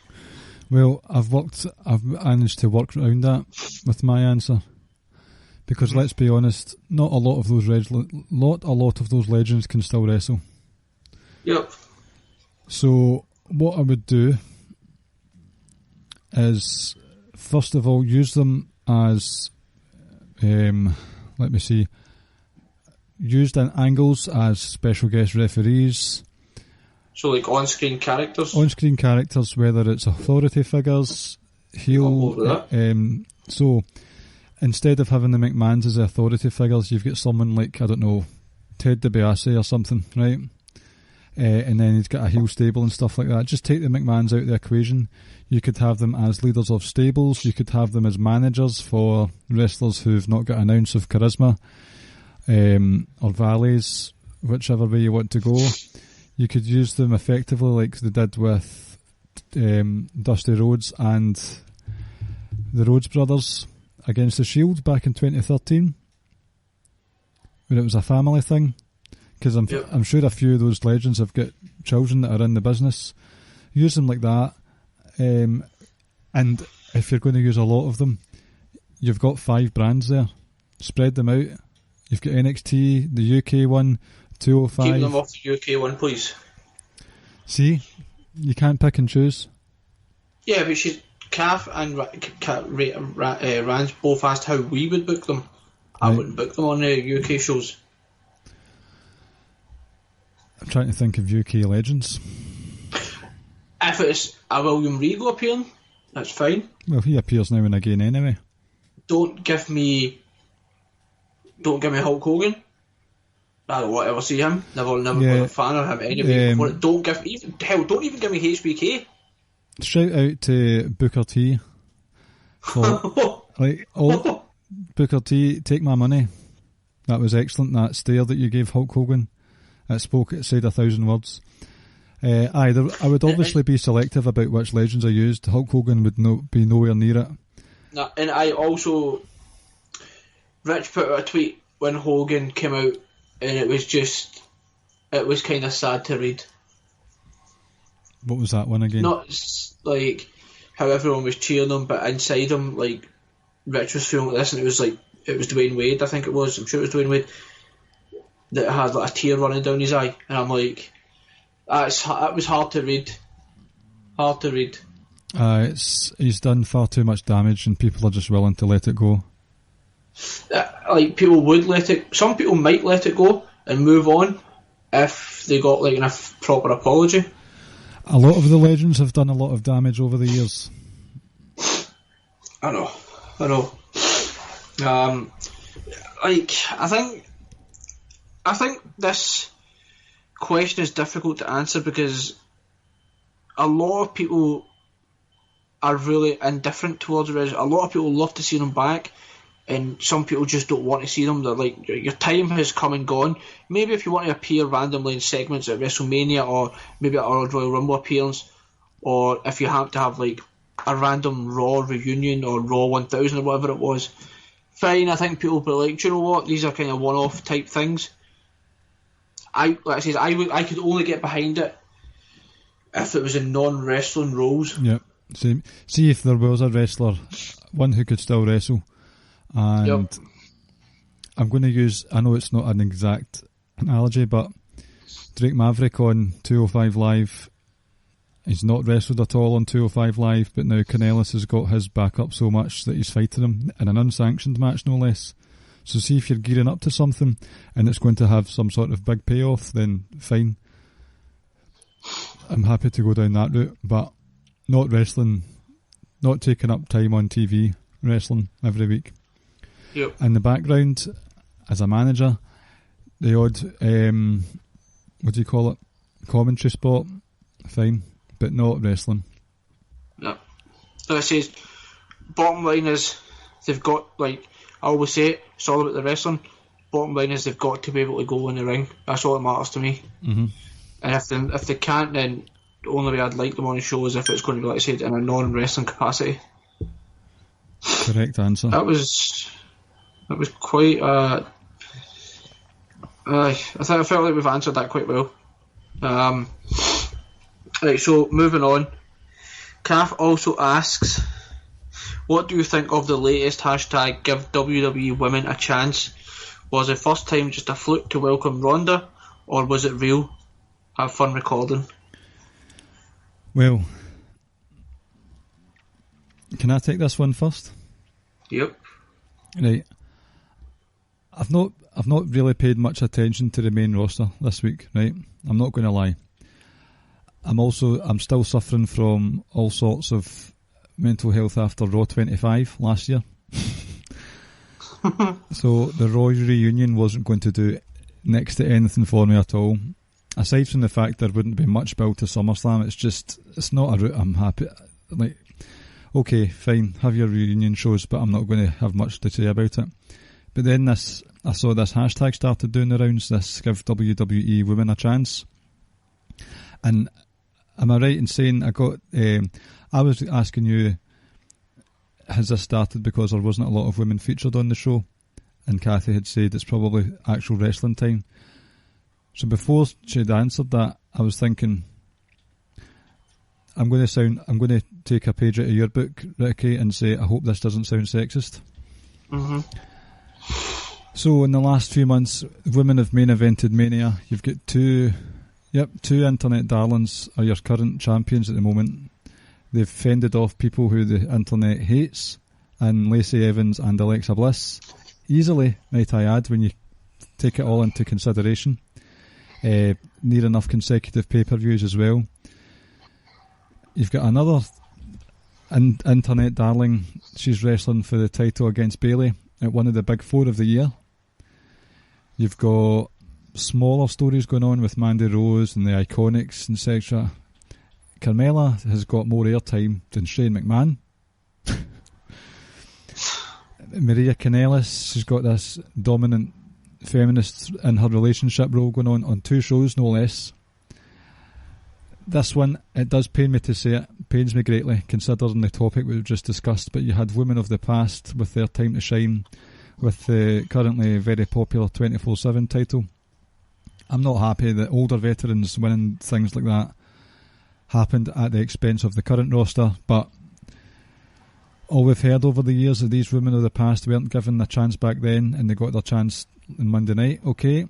Well, I've managed to work around that with my answer. Because let's be honest, not a lot of those legends can still wrestle. Yep. So what I would do is, first of all, use them as, used in angles as special guest referees. So like on-screen characters? On-screen characters, whether it's authority figures, heel... so, instead of having the McMahons as the authority figures, you've got someone like, I don't know, Ted DiBiase or something, right? And then he's got a heel stable and stuff like that. Just take the McMahons out of the equation. You could have them as leaders of stables. You could have them as managers for wrestlers who've not got an ounce of charisma, or valets, whichever way you want to go. You could use them effectively like they did with Dusty Rhodes and the Rhodes brothers against the Shield back in 2013, when it was a family thing. Because I'm sure a few of those legends have got children that are in the business. Use them like that. And if you're going to use a lot of them, you've got 5 brands there. Spread them out. You've got NXT, the UK one, 205. Keep them off the UK one, please. See? You can't pick and choose. Yeah, but Calf and Rans both asked how we would book them. I wouldn't book them on the UK shows. I'm trying to think of UK legends. If it's a William Regal appearing, that's fine. Well, he appears now and again anyway. Don't give me Hulk Hogan. I don't want to ever see him. Never been a fan of him anyway. Don't even give me HBK. Shout out to Booker T. For Booker T, take my money. That was excellent. That stare that you gave Hulk Hogan. It said 1,000 words. I would obviously be selective about which legends I used. Hulk Hogan would be nowhere near it. No, and I also, Rich put out a tweet when Hogan came out, and it was kind of sad to read. What was that one again? Not like how everyone was cheering him, but inside him, like Rich was feeling like this, and it was Dwayne Wade, I think it was. I'm sure it was Dwayne Wade that had like a tear running down his eye, and I'm like, that was hard to read. Hard to read. He's done far too much damage, and people are just willing to let it go. Like people would let it. Some people might let it go and move on if they got like a proper apology. A lot of the legends have done a lot of damage over the years. I know. I think this question is difficult to answer because a lot of people are really indifferent towards it. A lot of people love to see them back, and some people just don't want to see them. They're like, your time has come and gone. Maybe if you want to appear randomly in segments at WrestleMania, or maybe at a Royal Rumble appearance, or if you happen to have like a random Raw reunion or Raw 1000 or whatever it was, fine. I think people will be like, do you know what? These are kind of one-off type things. I could only get behind it if it was in non-wrestling roles. Yep, same. See if there was a wrestler, one who could still wrestle, and I'm going to use, I know it's not an exact analogy, but Drake Maverick on 205 Live, he's not wrestled at all on 205 Live, but now Kanellis has got his back up so much that he's fighting him in an unsanctioned match, no less. So see if you're gearing up to something and it's going to have some sort of big payoff, then fine. I'm happy to go down that route, but not wrestling, not taking up time on TV, wrestling every week. Yep. In the background, as a manager, the odd, what do you call it, commentary spot, fine, but not wrestling. Yeah. So it says, bottom line is, they've got, like, I always say it's all about the wrestling. Bottom line is they've got to be able to go in the ring. That's all that matters to me. Mm-hmm. And if they can't, then the only way I'd like them on the show is if it's going to be, like I said, in a non-wrestling capacity. Correct answer. That was quite. I felt like we've answered that quite well. Right, so moving on. Kath also asks, what do you think of the latest hashtag Give WWE Women a Chance? Was the first time just a fluke to welcome Ronda, or was it real? Have fun recording. Well, can I take this one first? Yep. Right. I've not really paid much attention to the main roster this week, right? I'm not going to lie. I'm still suffering from all sorts of mental health after Raw 25 last year. So the Raw reunion wasn't going to do next to anything for me at all. Aside from the fact there wouldn't be much build to SummerSlam, it's not a route I'm happy. Like, okay, fine, have your reunion shows, but I'm not going to have much to say about it. But then I saw this hashtag started doing the rounds, this Give WWE Women a Chance. And am I right in saying I was asking you, has this started because there wasn't a lot of women featured on the show? And Kathy had said it's probably actual wrestling time. So before she'd answered that, I was thinking, I'm going to take a page out of your book, Ricky, and say, I hope this doesn't sound sexist. Mm-hmm. So in the last few months, women have main evented Mania. You've got two internet darlings are your current champions at the moment. They've fended off people who the internet hates, and Lacey Evans and Alexa Bliss. Easily, might I add, when you take it all into consideration. Near enough consecutive pay-per-views as well. You've got another internet darling. She's wrestling for the title against Bayley at one of the big four of the year. You've got smaller stories going on with Mandy Rose and the Iconics, etc. Carmella has got more airtime than Shane McMahon. Maria Kanellis, she's got this dominant feminist in her relationship role going on 2 shows, no less. This one, it does pain me to say it, pains me greatly, considering the topic we've just discussed, but you had women of the past with their time to shine, with the currently very popular 24/7 title. I'm not happy that older veterans winning things like that happened at the expense of the current roster, but all we've heard over the years of these women of the past weren't given a chance back then, and they got their chance on Monday night. Okay,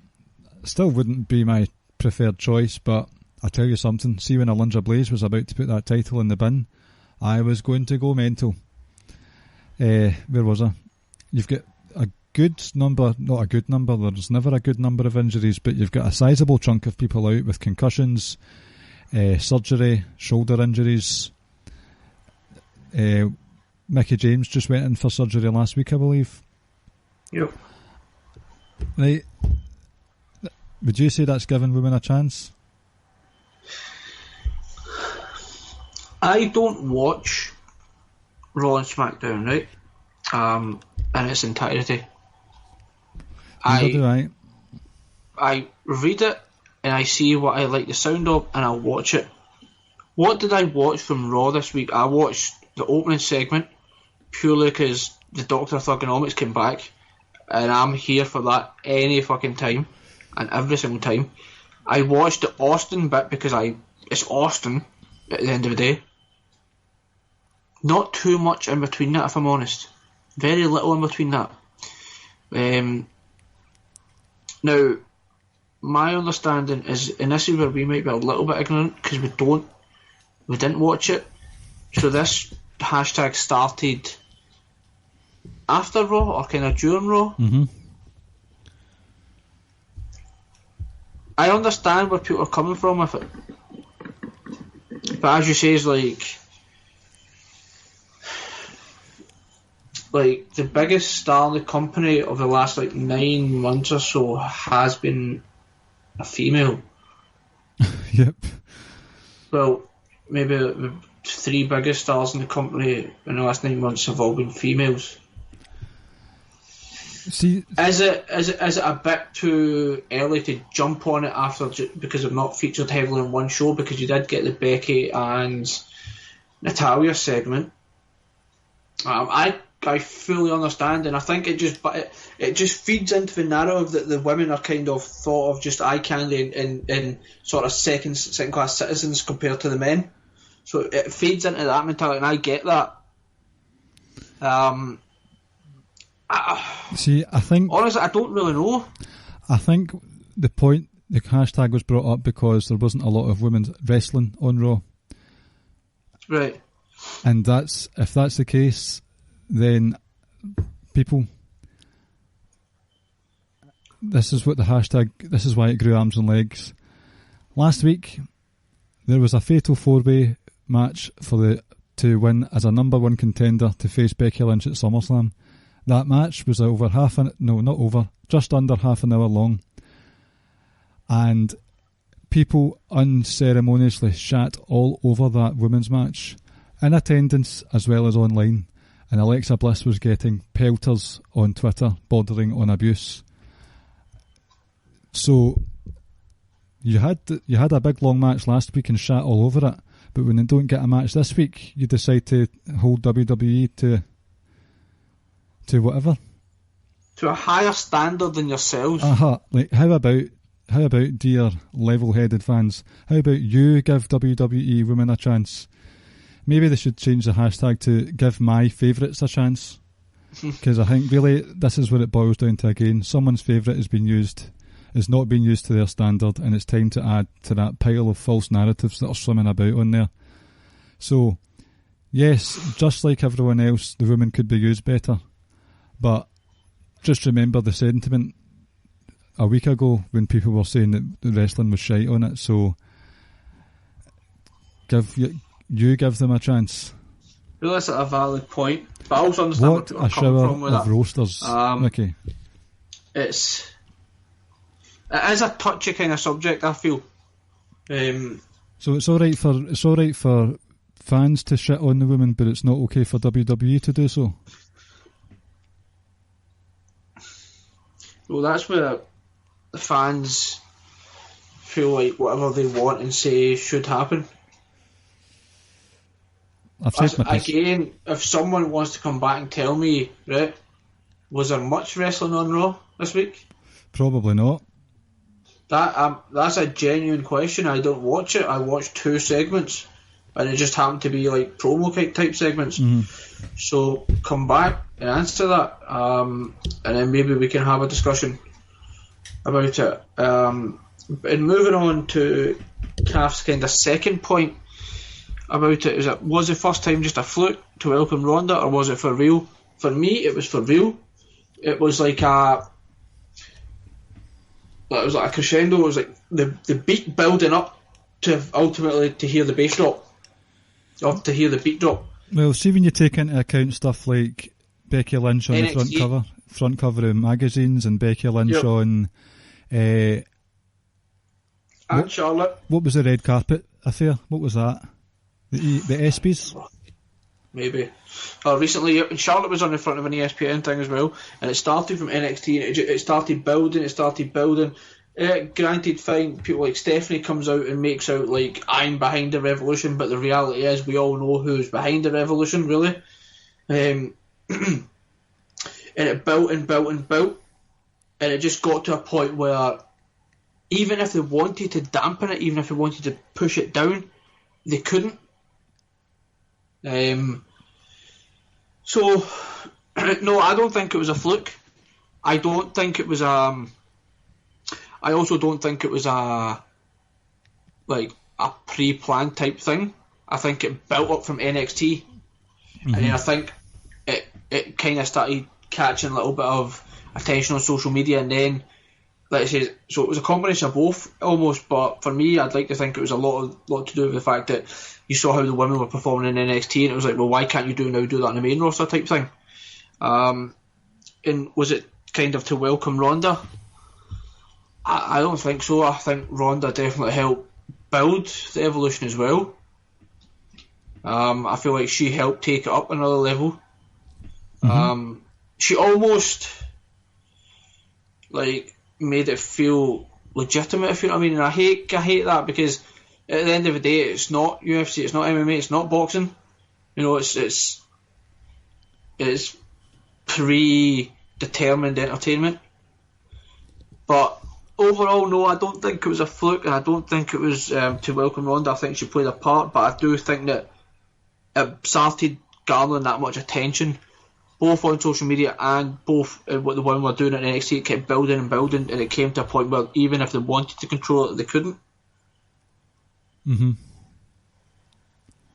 still wouldn't be my preferred choice, but I tell you something, see when Alundra Blaze was about to put that title in the bin, I was going to go mental. Where was I? You've got a good number, not a good number, there's never a good number of injuries, but you've got a sizable chunk of people out with concussions, surgery, shoulder injuries. Mickey James just went in for surgery last week, I believe. Yep. Right. Would you say that's giving women a chance? I don't watch Raw and SmackDown, right? In its entirety. Neither do I. I read it and I see what I like the sound of and I watch it. What did I watch from Raw this week? I watched the opening segment purely because the Doctor Thugonomics came back, and I'm here for that any fucking time and every single time. I watched the Austin bit because it's Austin at the end of the day. Not too much in between that, if I'm honest. Very little in between that. Now, my understanding is, and this is where we might be a little bit ignorant because we didn't watch it. So this hashtag started after Raw or kind of during Raw. Mm-hmm. I understand where people are coming from with it, but as you say, is like the biggest star in the company of the last 9 months or so has been a female. Yep. Well, maybe the 3 biggest stars in the company in the last 9 months have all been females. See, is it a bit too early to jump on it after because they're not featured heavily in one show? Because you did get the Becky and Natalia segment. I I fully understand, and I think it just feeds into the narrative that the women are kind of thought of just eye candy and sort of second class citizens compared to the men. So it feeds into that mentality, and I get that. I think honestly, I don't really know. I think the hashtag was brought up because there wasn't a lot of women's wrestling on Raw. Right. And if that's the case, then people, this is why it grew arms and legs. Last week, there was a fatal 4-way match to win as a number one contender to face Becky Lynch at SummerSlam. That match was just under half an hour long. And people unceremoniously shat all over that women's match, in attendance as well as online. And Alexa Bliss was getting pelters on Twitter, bordering on abuse. So you had a big long match last week and shat all over it, but when they don't get a match this week, you decide to hold WWE to whatever, to a higher standard than yourselves. Like how about dear level-headed fans? How about you give WWE women a chance? Maybe they should change the hashtag to give my favourites a chance, because I think really this is what it boils down to again. Someone's favourite is not being used to their standard, and it's time to add to that pile of false narratives that are swimming about on there. So, yes, just like everyone else, the women could be used better, but just remember the sentiment a week ago when people were saying that the wrestling was shite on it. So, give them a chance. Well, that's a valid point, but I also understand what where a coming shower from with of that. roasters, Mickey. It is a touchy kind of subject, I feel. So it's all right for fans to shit on the women, but it's not okay for WWE to do so. Well, that's where the fans feel like whatever they want and say should happen. I've said my piece. Again, if someone wants to come back and tell me, right, was there much wrestling on Raw this week? Probably not. That's a genuine question. I don't watch it. I watched 2 segments, and it just happened to be like promo type segments. Mm-hmm. So come back and answer that, and then maybe we can have a discussion about it. And moving on to Calf's kind of second point about it, was the first time just a fluke to welcome Ronda, or was it for real? For me, it was for real. It was like a crescendo. It was like the beat building up to ultimately to hear the bass drop, or to hear the beat drop. Well, see, when you take into account stuff like Becky Lynch on NXT. the front cover of magazines, and Becky Lynch on And Charlotte. What was the red carpet affair? What was that? The ESPYs? Maybe. Recently, Charlotte was on the front of an ESPN thing as well, and it started from NXT, and it started building. Granted, fine, people like Stephanie comes out and makes out like I'm behind the revolution, but the reality is we all know who's behind the revolution, really. And it built, and it just got to a point where even if they wanted to dampen it, even if they wanted to push it down, they couldn't. So, no, I don't think it was a fluke. I don't think it was I also don't think it was a pre-planned type thing. I think it built up from NXT, and then I think it kind of started catching a little bit of attention on social media, and then, like I said, so it was a combination of both almost. But for me, I'd like to think it was a lot to do with the fact that you saw how the women were performing in NXT, and it was like, well, why can't you do that in the main roster type thing? And was it kind of to welcome Ronda? I don't think so. I think Ronda definitely helped build the Evolution as well. I feel like she helped take it up another level. She almost made it feel legitimate, if you know what I mean. And I hate that, because at the end of the day, it's not UFC, it's not MMA, it's not boxing. You know, it's predetermined entertainment. But overall, no, I don't think it was a fluke, and I don't think it was to welcome Ronda. I think she played a part, but I do think that it started garnering that much attention, both on social media and both what the women were doing at NXT. It kept building and building, and it came to a point where even if they wanted to control it, they couldn't.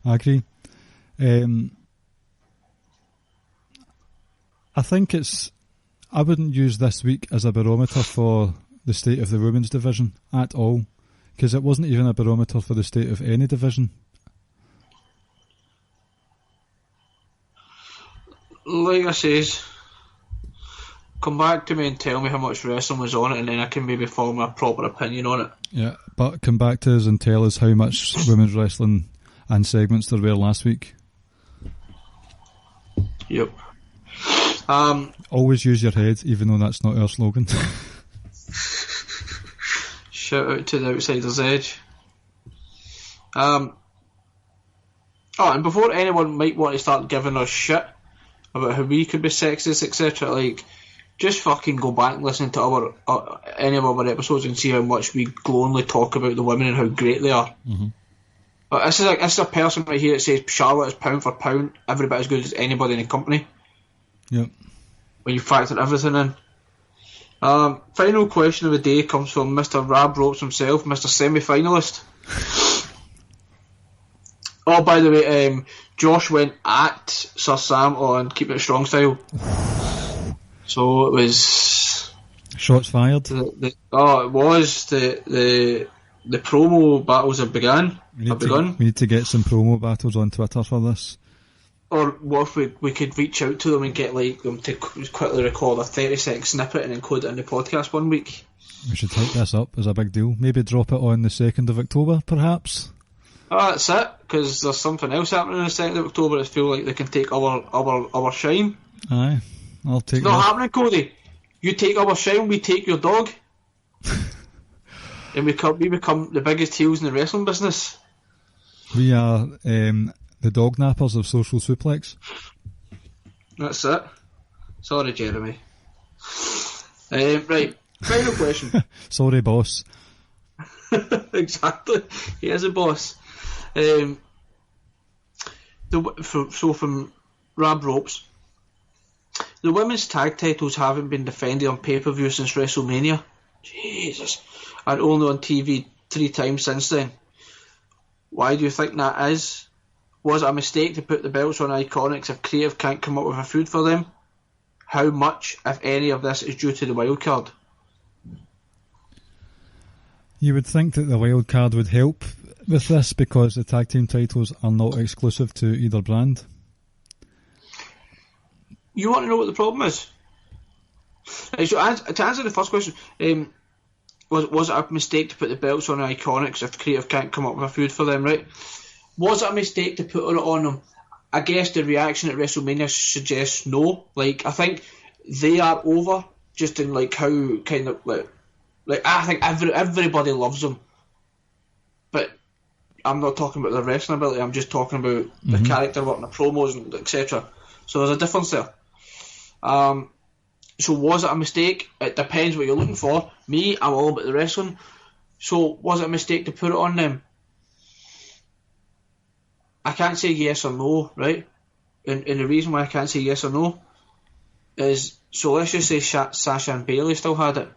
I agree. I think I wouldn't use this week as a barometer for the state of the women's division at all, because it wasn't even a barometer for the state of any division. Like I says, come back to me and tell me how much wrestling was on it, and then I can maybe form a proper opinion on it. Yeah, but come back to us and tell us how much women's wrestling and segments there were last week. Yep. Always use your head, even though that's not our slogan. Shout out to the Outsider's Edge. And before anyone might want to start giving us shit about how we could be sexist, etc., like, just fucking go back and listen to any of our episodes and see how much we glowingly talk about the women and how great they are. But this is a person right here that says Charlotte is pound for pound every bit as good as anybody in the company. Yep. When you factor everything in. Final question of the day comes from Mr. Rab Ropes himself, Mr. Semi-finalist. Oh, by the way, Josh went at Sir Sam on Keep It Strong style. So it was... Shots fired. It was. The promo battles have begun. We need to get some promo battles on Twitter for this. Or what if we could reach out to them and get them to quickly record a 30-second snippet and include it in the podcast one week. We should take this up as a big deal. Maybe drop it on the 2nd of October, perhaps. Oh, that's it, because there's something else happening on the 2nd of October that feel like they can take our shine. Aye, I'll take it. It's not happening, Cody. You take our shine, we take your dog. And we become the biggest heels in the wrestling business. We are the dog nappers of Social Suplex. That's it. Sorry, Jeremy. Right, final question. Sorry, boss. Exactly. He is a boss. From Rab Ropes, the women's tag titles haven't been defended on pay-per-view since WrestleMania. Jesus. And only on TV 3 times since then. Why do you think that is? Was it a mistake to put the belts on Iconics if Creative can't come up with a feud for them? How much, if any, of this is due to the wild card? You would think that the wild card would help with this because the tag team titles are not exclusive to either brand. You want to know what the problem is? So to answer the first question, was it a mistake to put the belts on Iconics if Creative can't come up with a feud for them, right? Was it a mistake to put it on them? I guess the reaction at WrestleMania suggests no. Like, I think they are over, just in like how kind of like I think everybody loves them, but I'm not talking about their wrestling ability. I'm just talking about the character work and the promos and etc. So there's a difference there. So was it a mistake? It depends what you're looking for. Me, I'm all about the wrestling. So was it a mistake to put it on them? I can't say yes or no, right? And the reason why I can't say yes or no is, so let's just say Sasha and Bayley still had it.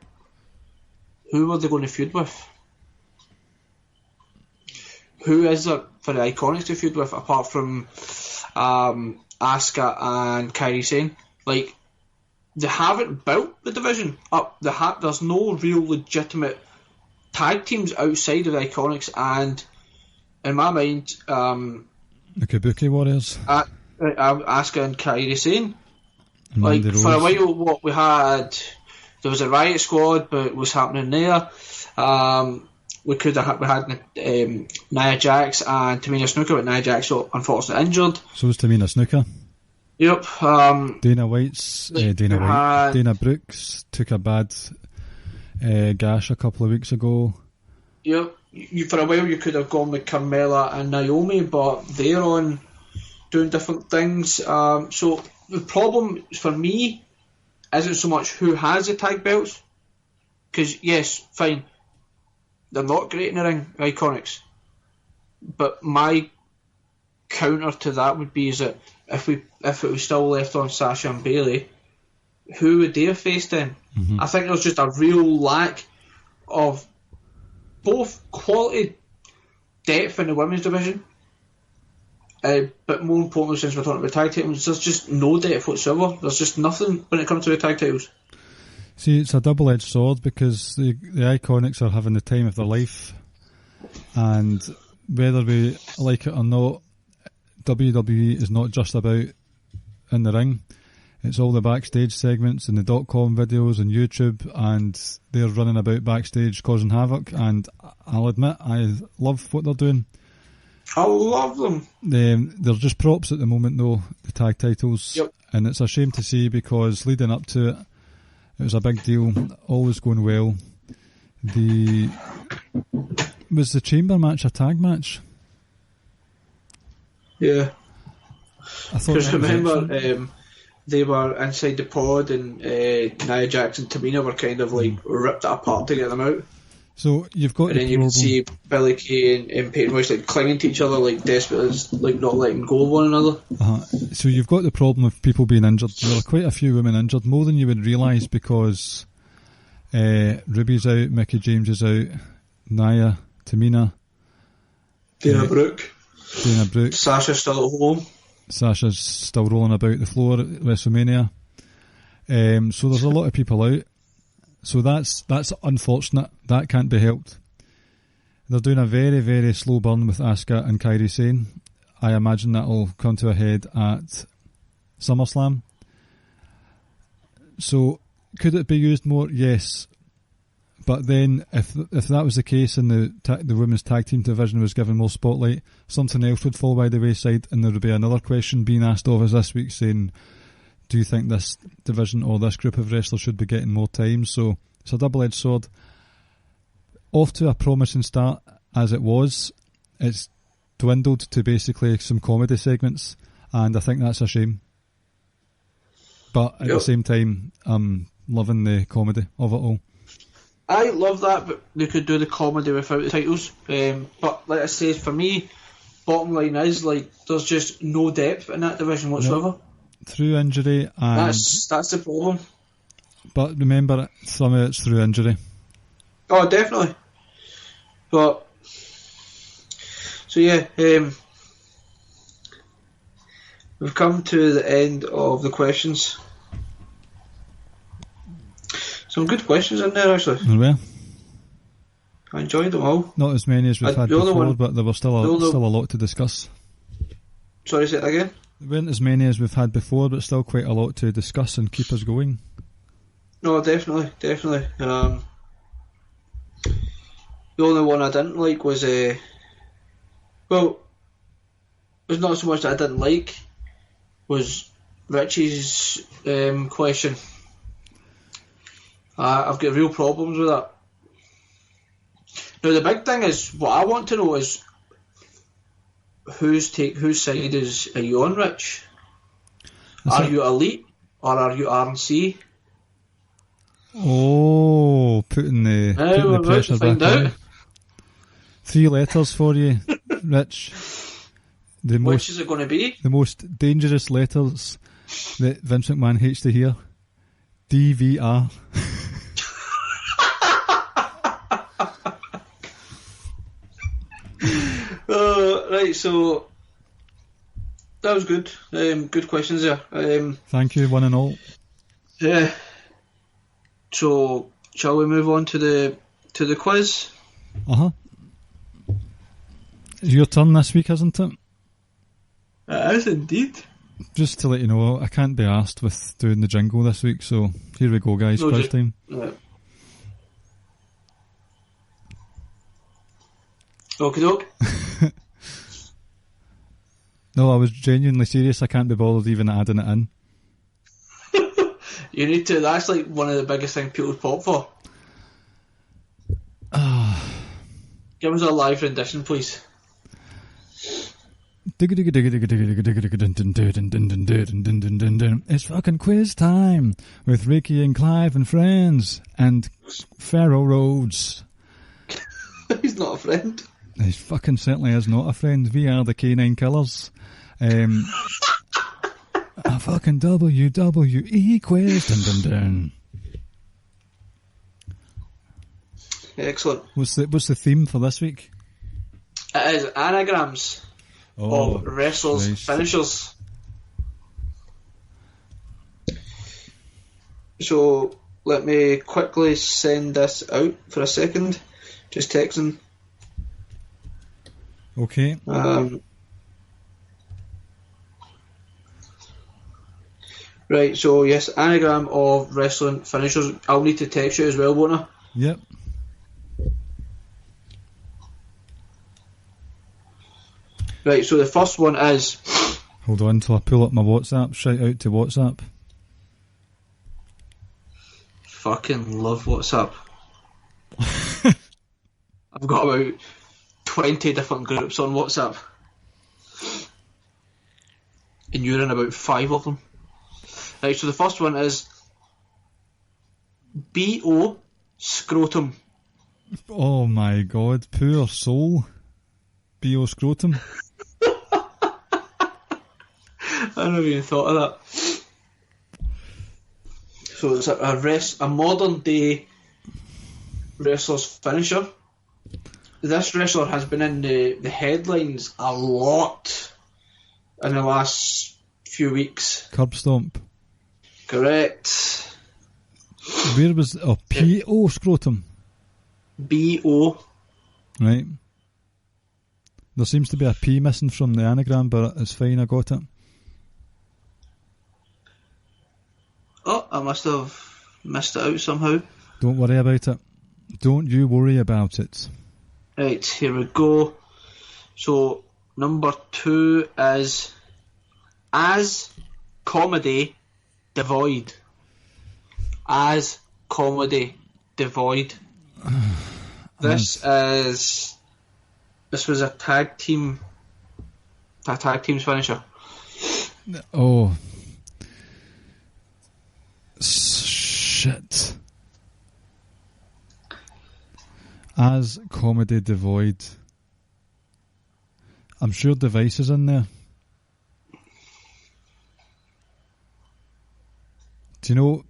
Who were they going to feud with? Who is there for the Iconics to feud with apart from Asuka and Kairi Sane? Like, they haven't built the division up. There's no real legitimate tag teams outside of the Iconics, and in my mind, the Kabuki Warriors, Asuka and Kairi Sane. Like, Rose. for a while, what we had, there was a Riot Squad, but what's happening there? We had Nia Jax and Tamina Snuka, but Nia Jax got unfortunately injured. So was Tamina Snuka. Yep. Dana Brooks took a bad gash a couple of weeks ago. Yep. For a while you could have gone with Carmella and Naomi, but they're on doing different things. So the problem for me isn't so much who has the tag belts, because yes, fine, they're not great in the ring, Iconics. But my counter to that would be is that if it was still left on Sasha and Bayley, who would they have faced then? Mm-hmm. I think there's just a real lack of both quality depth in the women's division, but more importantly, since we're talking about tag titles, there's just no depth whatsoever. There's just nothing when it comes to the tag titles. See, it's a double-edged sword, because the Iconics are having the time of their life, and whether we like it or not, WWE is not just about in the ring. It's all the backstage segments and the .com videos and YouTube, and they're running about backstage causing havoc, and I'll admit, I love what they're doing. I love them. They're just props at the moment though, the tag titles. Yep. And it's a shame to see, because leading up to it, it was a big deal, always going well. Was the chamber match a tag match? Yeah. I thought Because that was remember, excellent. they were inside the pod, and Nia Jax and Tamina were kind of like ripped it apart to get them out. So you've got And the then you problem. could see Billie Kay and Peyton Royce like clinging to each other, like desperate, like not letting go of one another. So you've got the problem of people being injured. There are quite a few women injured, more than you would realise, because Ruby's out, Mickie James is out, Nia, Tamina, Dana Brooke, Sasha's still at home. Sasha's still rolling about the floor at WrestleMania. So there's a lot of people out. So that's unfortunate. That can't be helped. They're doing a very, very slow burn with Asuka and Kairi Sane. I imagine that'll come to a head at SummerSlam. So could it be used more? Yes. But then if that was the case and the women's tag team division was given more spotlight, something else would fall by the wayside, and there would be another question being asked of us this week saying, do you think this division or this group of wrestlers should be getting more time? So it's a double-edged sword. Off to a promising start as it was, it's dwindled to basically some comedy segments, and I think that's a shame. But at the same time, I'm loving the comedy of it all. I love that, but they could do the comedy without the titles. But like I say, for me, bottom line is like there's just no depth in that division whatsoever. No. Through injury, and that's the problem. But remember, some of it's through injury. Oh, definitely. But so yeah, we've come to the end of the questions. Some good questions in there, actually. There were. I enjoyed them all. Not as many as we've had before, but there was still a lot to discuss. Sorry, say it again? There weren't as many as we've had before, but still quite a lot to discuss and keep us going. No, definitely. The only one I didn't like was well, it's not so much that I didn't like, was Richie's question. I've got real problems with that. Now the big thing is, what I want to know is whose side are you on, Rich? Are you elite or are you RNC? Oh, putting the pressure back on. 3 letters for you, Rich. Which is it going to be? The most dangerous letters that Vince McMahon hates to hear. DVR. Right, so that was good. Good questions there. Thank you, one and all. Yeah. So shall we move on to the quiz? It's your turn this week, isn't it? It is indeed. Just to let you know, I can't be arsed with doing the jingle this week, so here we go, guys. Quiz time. Okie doke. No, I was genuinely serious. I can't be bothered even adding it in. You need to. That's like one of the biggest things people pop for. Give us a live rendition, please. It's fucking quiz time with Ricky and Clive and friends and Pharaoh Rhodes. He's not a friend. He fucking certainly is not a friend. We are the Canine Killers. A fucking WWE quiz. Dun, dun, dun. Excellent. What's the theme for this week? It is anagrams of wrestlers' Christ. finishers. So let me quickly send this out for a second. Just texting. Okay. Right, so yes, anagram of wrestling finishers. I'll need to text you as well, won't I? Yep. Right, so the first one is... Hold on till I pull up my WhatsApp. Shout out to WhatsApp. Fucking love WhatsApp. I've got about 20 different groups on WhatsApp. And you're in about 5 of them. Right, so the first one is B.O. Scrotum. Oh my god, poor soul. B.O. Scrotum. I never even thought of that. So it's a modern day wrestler's finisher. This wrestler has been in the headlines a lot in the last few weeks. Curb Stomp. Correct. Where was... Oh, P.O. Scrotum. B.O. Right. There seems to be a P missing from the anagram, but it's fine, I got it. Oh, I must have missed it out somehow. Don't worry about it. Don't you worry about it. Right, here we go. So, number 2 is as comedy devoid. As comedy devoid. This was a tag team's finisher. Oh. Shit. As comedy devoid. I'm sure Device is in there. Do you know,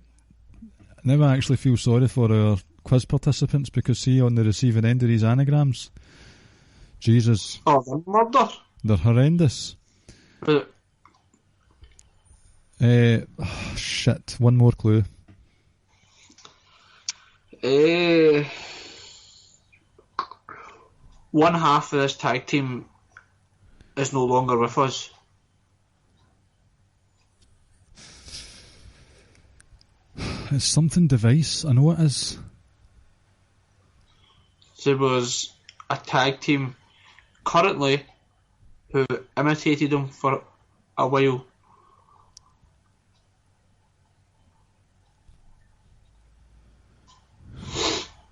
now I actually feel sorry for our quiz participants because see on the receiving end of these anagrams, Jesus. Oh, the murder. They're horrendous. Shit, one more clue. One half of this tag team is no longer with us. It's something Device, I know it is. There was a tag team currently who imitated him for a while.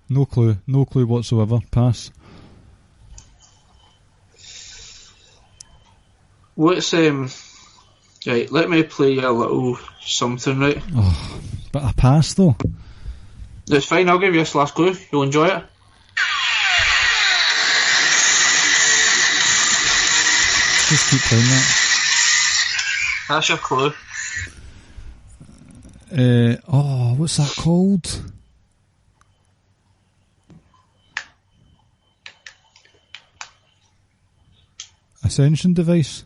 No clue whatsoever. Pass. What's right, let me play you a little something, right? Oh, but a pass though. It's fine, I'll give you this last clue. You'll enjoy it. Just keep playing that. That's your clue. What's that called? Ascension Device.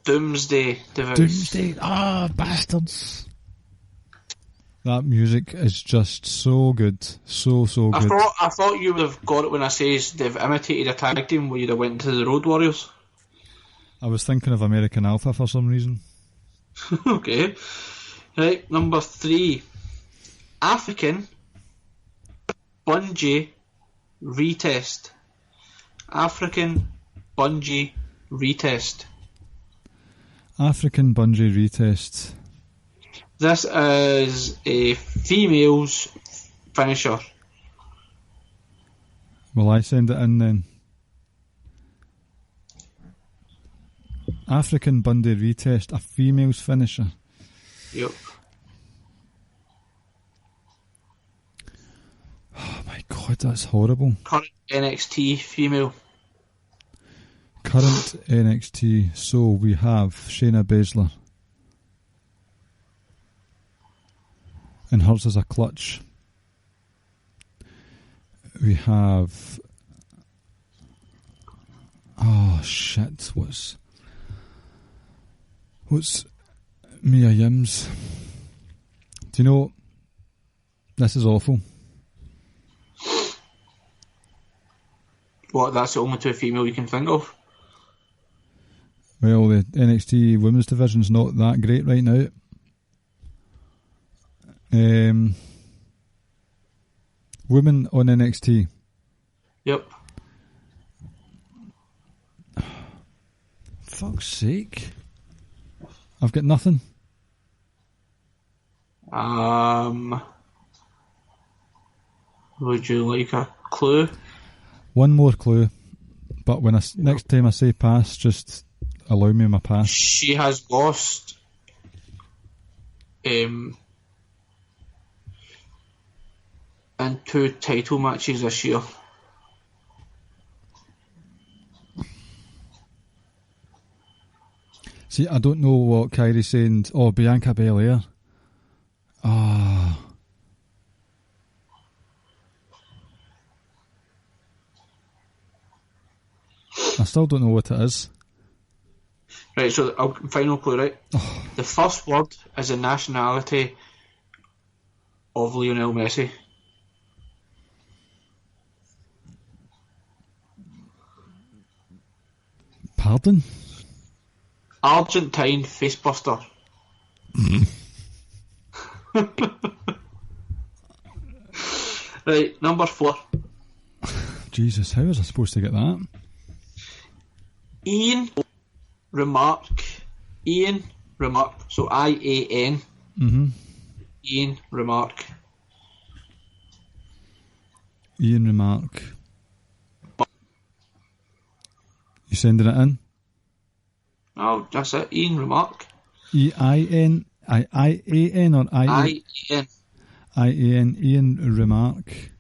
Doomsday Device. Doomsday. Bastards. That music is just so good. So good. I thought you would have got it when I says they've imitated a tag team where you'd have went to the Road Warriors. I was thinking of American Alpha for some reason. Okay. Right, number 3. African Bungee Retest. African Bungee Retest. African Bungee Retest. This is a female's finisher. Will I send it in then? African Bundy retest, a female's finisher. Yep. Oh my god, that's horrible. Current NXT female. Current NXT, so we have Shayna Baszler. And hers is a clutch. We have... Oh shit, what's Mia Yim's? Do you know, this is awful. What, that's the only two female you can think of? Well, the NXT women's division's not that great right now. Women on NXT. Yep. Fuck's sake. I've got nothing. Would you like a clue? One more clue, but when next time I say pass, just allow me my pass. She has lost in 2 title matches this year. See, I don't know what Kyrie's saying. Oh, Bianca Belair. Ah. I still don't know what it is. Right, so final clue, right? Oh. The first word is the nationality of Lionel Messi. Pardon? Argentine facebuster. Right, number 4. Jesus, how was I supposed to get that? Ian Remark. So IAN. Mm-hmm. Ian Remark. Ian Remark. You sending it in? Oh, that's it. Ian Remark. E-I-N? I-A-N or I-A? IAN. I-A-N. Ian Remark.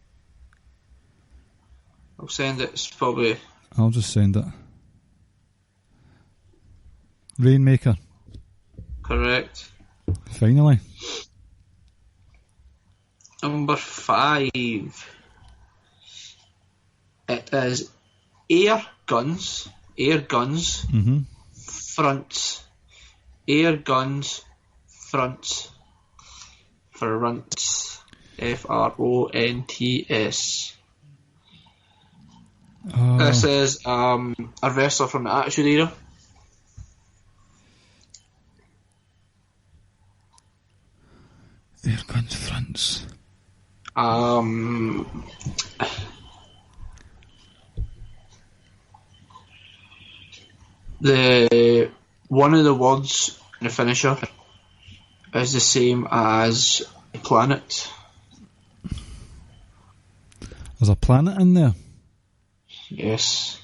I'll send it. It's probably... I'll just send it. Rainmaker. Correct. Finally. Number 5. It is air guns. Mm-hmm. Fronts. Air guns. Fronts. Fronts. F-R-O-N-T-S. This is a wrestler from the Attitude Era. Air guns fronts. The one of the words in the finisher is the same as planet. There's a planet in there. Yes.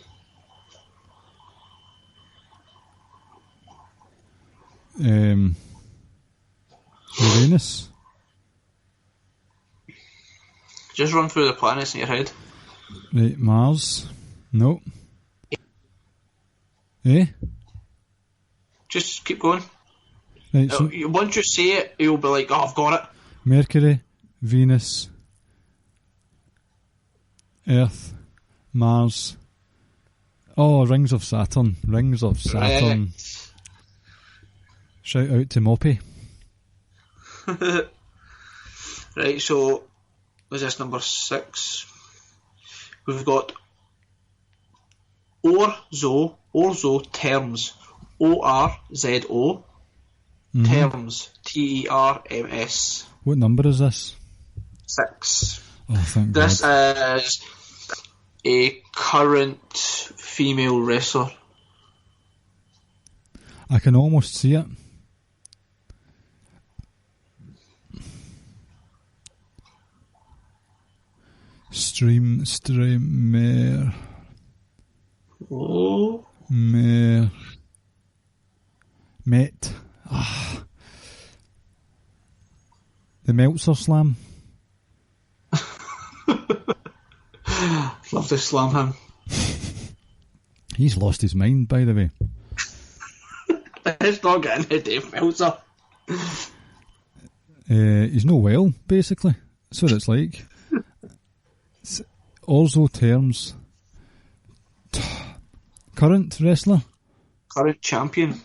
Uranus. Just run through the planets in your head. Right, Mars. No. Eh? Just keep going. Right, so Once you say it, you'll be like, oh, I've got it. Mercury, Venus, Earth, Mars. Oh, Rings of Saturn. Rings of Saturn. Correct. Shout out to Moppy. Right, so was this number 6? We've got Orzo terms. O-R-Z-O terms. T-E-R-M-S. What number is this? 6. Oh, thank This God. is a current female wrestler. I can almost see it. Oh. Met. The Meltzer Slam. Love to slam him. He's lost his mind, by the way. It's not getting to Dave Meltzer. He's no well, basically. That's what it's like. Orzo terms. Current wrestler? Current champion.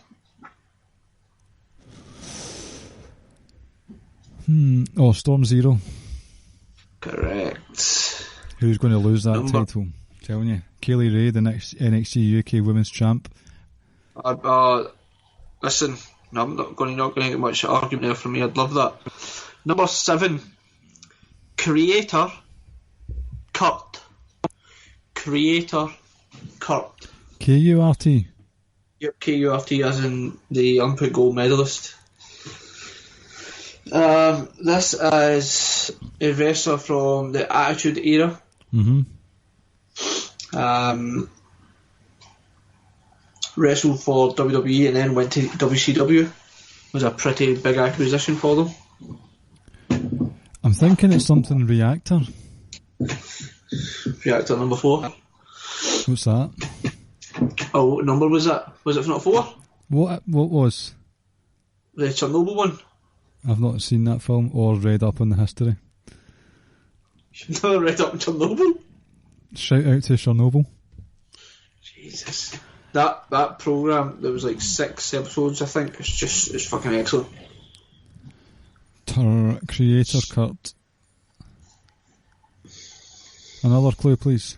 Storm Zero. Correct. Who's going to lose that title? Telling you. Kaylee Ray, the next NXT UK Women's Champ. Listen, no, I'm not going to get much argument there from me. I'd love that. Number 7. Creator Kurt. Creator Kurt. KURT. Yep, KURT as in the Olympic gold medalist. This is a wrestler from the Attitude Era. Wrestled for WWE and then went to WCW. Was a pretty big acquisition for them. I'm thinking it's something Reactor. Reactor number 4. What's that? Oh, what number was that? Was it not 4? What was? The Chernobyl one. I've not seen that film or read up on the history. You've never read up on Chernobyl? Shout out to Chernobyl. Jesus. That programme, there was like 6 episodes, I think. It's fucking excellent. Creator Kurt. Another clue, please.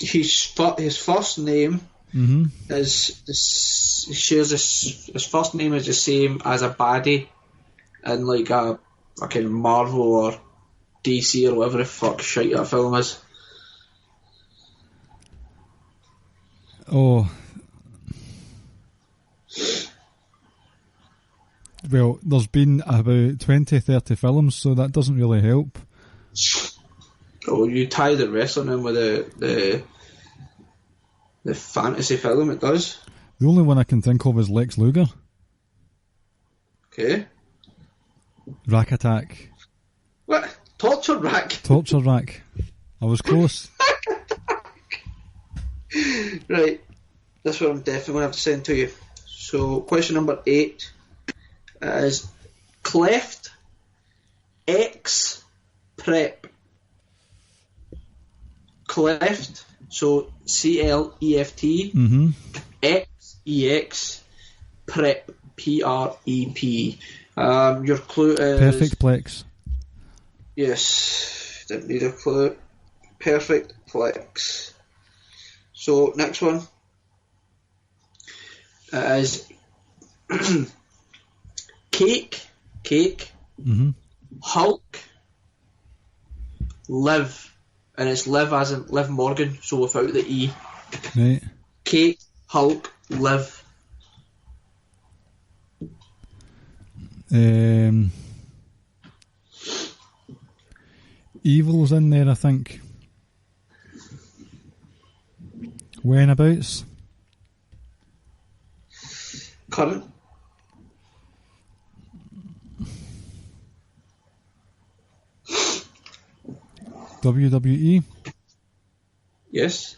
His first name is his first name is the same as a baddie in like a fucking Marvel or DC or whatever the fuck shite that film is. Oh. Well, there's been about 20-30 films, so that doesn't really help. Oh, you tie the wrestling in with the fantasy film, it does. The only one I can think of is Lex Luger. Okay. Rack Attack. What? Torture Rack? Torture Rack. I was close. Right. That's what I'm definitely going to have to send to you. So, question number 8 is Cleft X Prep. Cleft, so CLEFT, XEX, Prep, PREP. Your clue is... Perfect Plex. Yes, didn't need a clue. Perfect Plex. So, next one is Cake, Hulk, Liv. And it's Liv as in Liv Morgan, so without the E. Right. Kate, Hulk, Liv. Evil's in there, I think. Whenabouts? Current. WWE? Yes.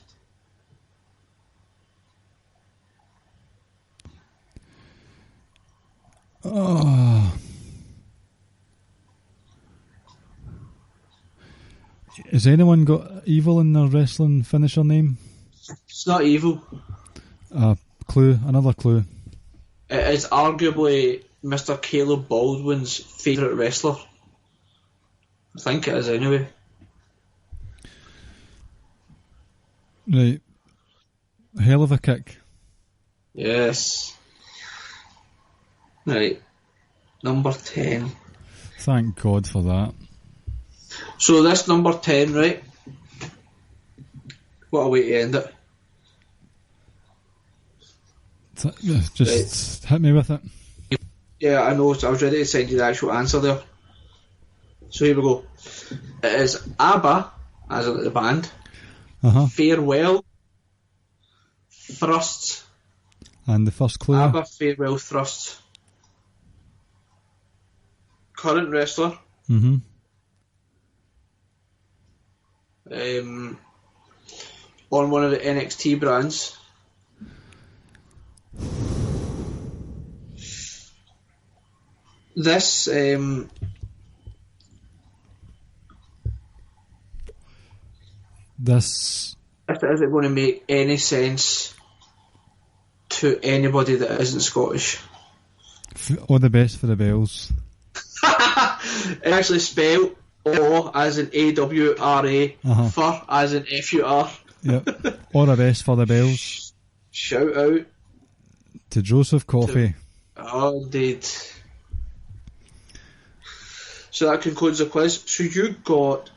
Oh. Has anyone got Evil in their wrestling finisher name? It's not Evil. Clue, another clue. It is arguably Mr. Caleb Baldwin's favourite wrestler. I think it is anyway. Right. Hell of a kick. Yes. Right. Number 10. Thank God for that. So this number 10, right? What a way to end it. Just hit me with it. Yeah, I know. I was ready to send you the actual answer there. So here we go. It is ABBA, as in the band, Farewell, Thrusts. And the first clue? ABBA, Farewell, Thrusts. Current wrestler. Mm-hmm. On one of the NXT brands. This is it going to make any sense to anybody that isn't Scottish? All the best for the bells. It actually spelled O as in A-W-R-A, fur as in F-U-R. Yep. All the best for the bells. Shout out to Joseph Coffey. Oh, indeed. So that concludes the quiz. So you got,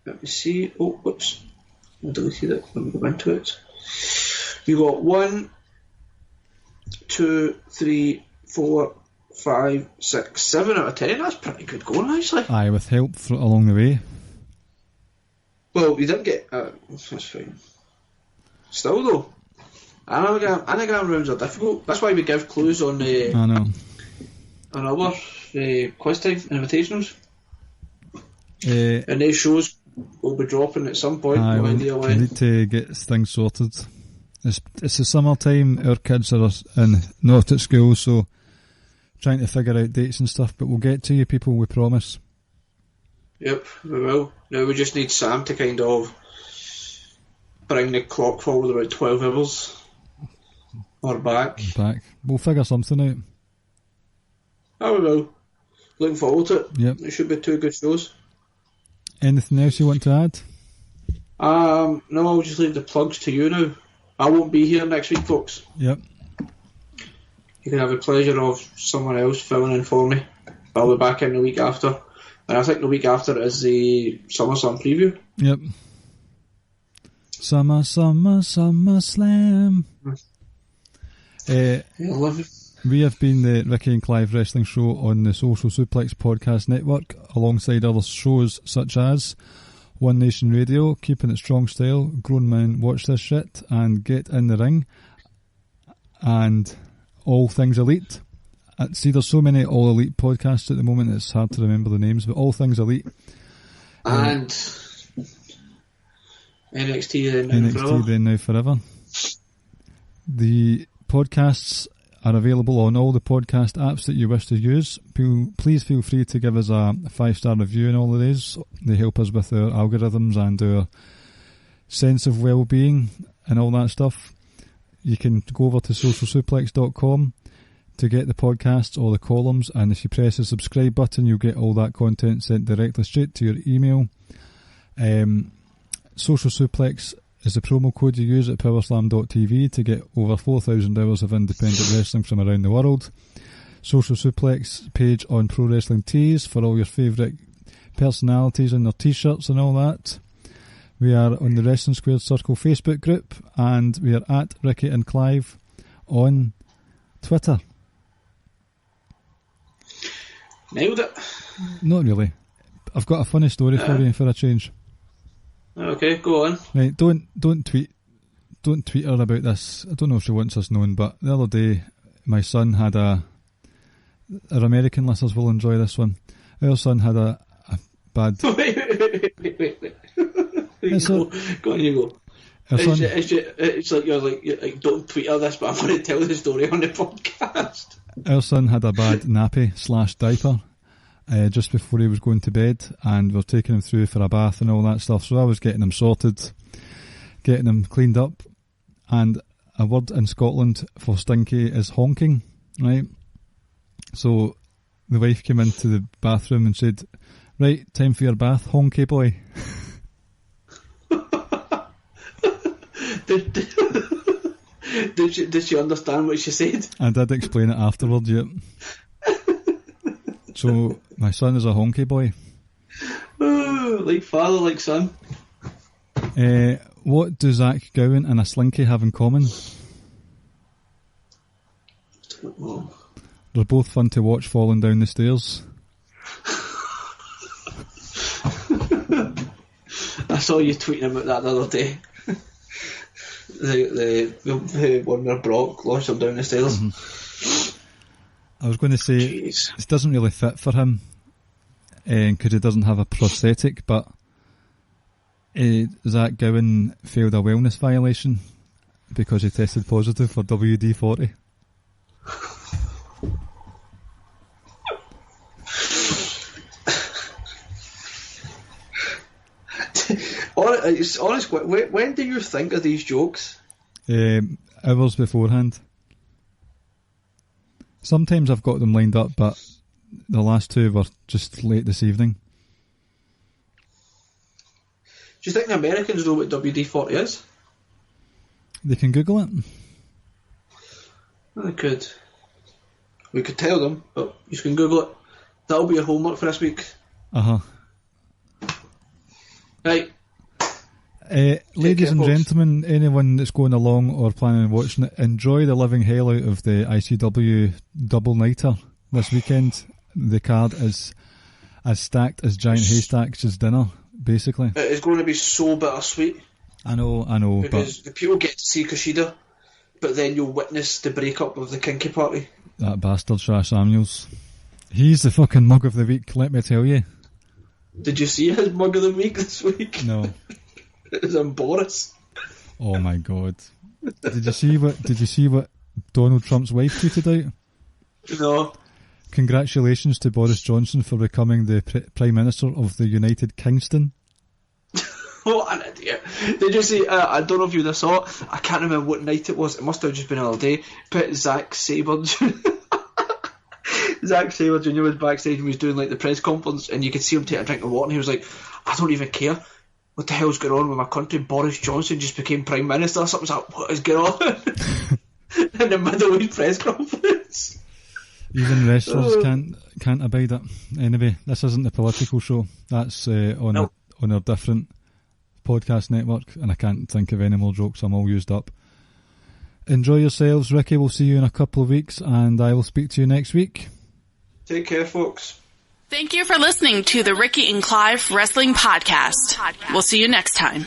let me see, oh, whoops, I deleted it, let me go into it. You got 1, 2, 3, 4, 5, 6, 7 out of 10. That's pretty good going, actually. Aye, with help along the way. Well, you didn't get, that's fine. Still though, anagram rooms are difficult. That's why we give clues on I know. On our quiz time invitationals. And these shows will be dropping at some point. We need to get things sorted. It's the summertime, our kids are not at school, so trying to figure out dates and stuff, but we'll get to you people, we promise. Yep, we will. Now we just need Sam to kind of bring the clock forward about 12 hours. Or back. We'll figure something out. I will know. Looking forward to it. Yep. It should be 2 good shows. Anything else you want to add? No, I'll just leave the plugs to you now. I won't be here next week, folks. Yep. You can have the pleasure of someone else filling in for me. I'll be back in the week after. And I think the week after is the SummerSlam preview. Yep. SummerSlam. I love it. We have been the Ricky and Clive Wrestling Show on the Social Suplex Podcast Network, alongside other shows such as One Nation Radio, Keeping It Strong Style, Grown Men Watch This Shit, and Get in the Ring, and All Things Elite. See, there's so many All Elite podcasts at the moment, it's hard to remember the names, but All Things Elite. And NXT Then Now Forever. The podcasts are available on all the podcast apps that you wish to use. Please feel free to give us a 5-star review in all of these. They help us with our algorithms and our sense of well-being and all that stuff. You can go over to socialsuplex.com to get the podcasts or the columns, and if you press the subscribe button, you'll get all that content sent directly straight to your email. Social Suplex is the promo code you use at powerslam.tv to get over 4,000 hours of independent wrestling from around the world. Social Suplex page on Pro Wrestling Tees for all your favourite personalities and their T-shirts and all that. We are on the Wrestling Squared Circle Facebook group, and we are at Ricky and Clive on Twitter. Nailed it. Not really. I've got a funny story for you for a change. Okay, go on. Right, don't tweet her about this. I don't know if she wants us known, but the other day my son had our American listeners will enjoy this one. Our son had a bad. Wait. Go on, you go. It's like you're like don't tweet her this, but I'm going to tell the story on the podcast. Our son had a bad nappy/diaper. Just before he was going to bed, and we're taking him through for a bath and all that stuff, so I was getting him sorted, getting him cleaned up, and a word in Scotland for stinky is honking, right? So the wife came into the bathroom and said, "Right, time for your bath, honky boy." Did she understand what she said? I did explain it afterwards, yep. So, my son is a honky boy. Like father, like son. What do Zach Gowan and a Slinky have in common? Oh. They're both fun to watch falling down the stairs. I saw you tweeting about that the other day. the one where Brock launched him down the stairs. I was going to say, Jeez. it doesn't really fit for him because he doesn't have a prosthetic, but Zach Gowen failed a wellness violation because he tested positive for WD-40. Honest, when do you think of these jokes? Hours beforehand. Sometimes I've got them lined up, but the last two were just late this evening. Do you think the Americans know what WD-40 is? They can Google it. Well, they could. We could tell them, but you can Google it. That'll be your homework for this week. Right. Ladies and gentlemen, anyone that's going along or planning on watching it, enjoy the living hell out of the ICW double nighter this weekend. The card is as stacked as giant haystacks as dinner, basically. It is going to be so bittersweet. I know, because the people get to see Kushida, but then you'll witness the breakup of the kinky party. That bastard Shah Samuels. He's the fucking mug of the week, let me tell you. Did you see his mug of the week this week? No. It was on Boris. Oh my god! Did you see what Donald Trump's wife tweeted out? No. Congratulations to Boris Johnson for becoming the Prime Minister of the United Kingston. What an idiot! Did you see? I don't know if you saw it. I can't remember what night it was. It must have just been another day. But Zack Sabre Jr. was backstage and he was doing like the press conference, and you could see him take a drink of water, and he was like, "I don't even care. What the hell's going on with my country? Boris Johnson just became Prime Minister." Something's like, what is going on? In the middle of his press conference. Even wrestlers can't abide it. Anyway, this isn't the political show. That's on a different podcast network, and I can't think of any more jokes. I'm all used up. Enjoy yourselves, Ricky. We'll see you in a couple of weeks, and I will speak to you next week. Take care, folks. Thank you for listening to the Ricky and Clive Wrestling Podcast. We'll see you next time.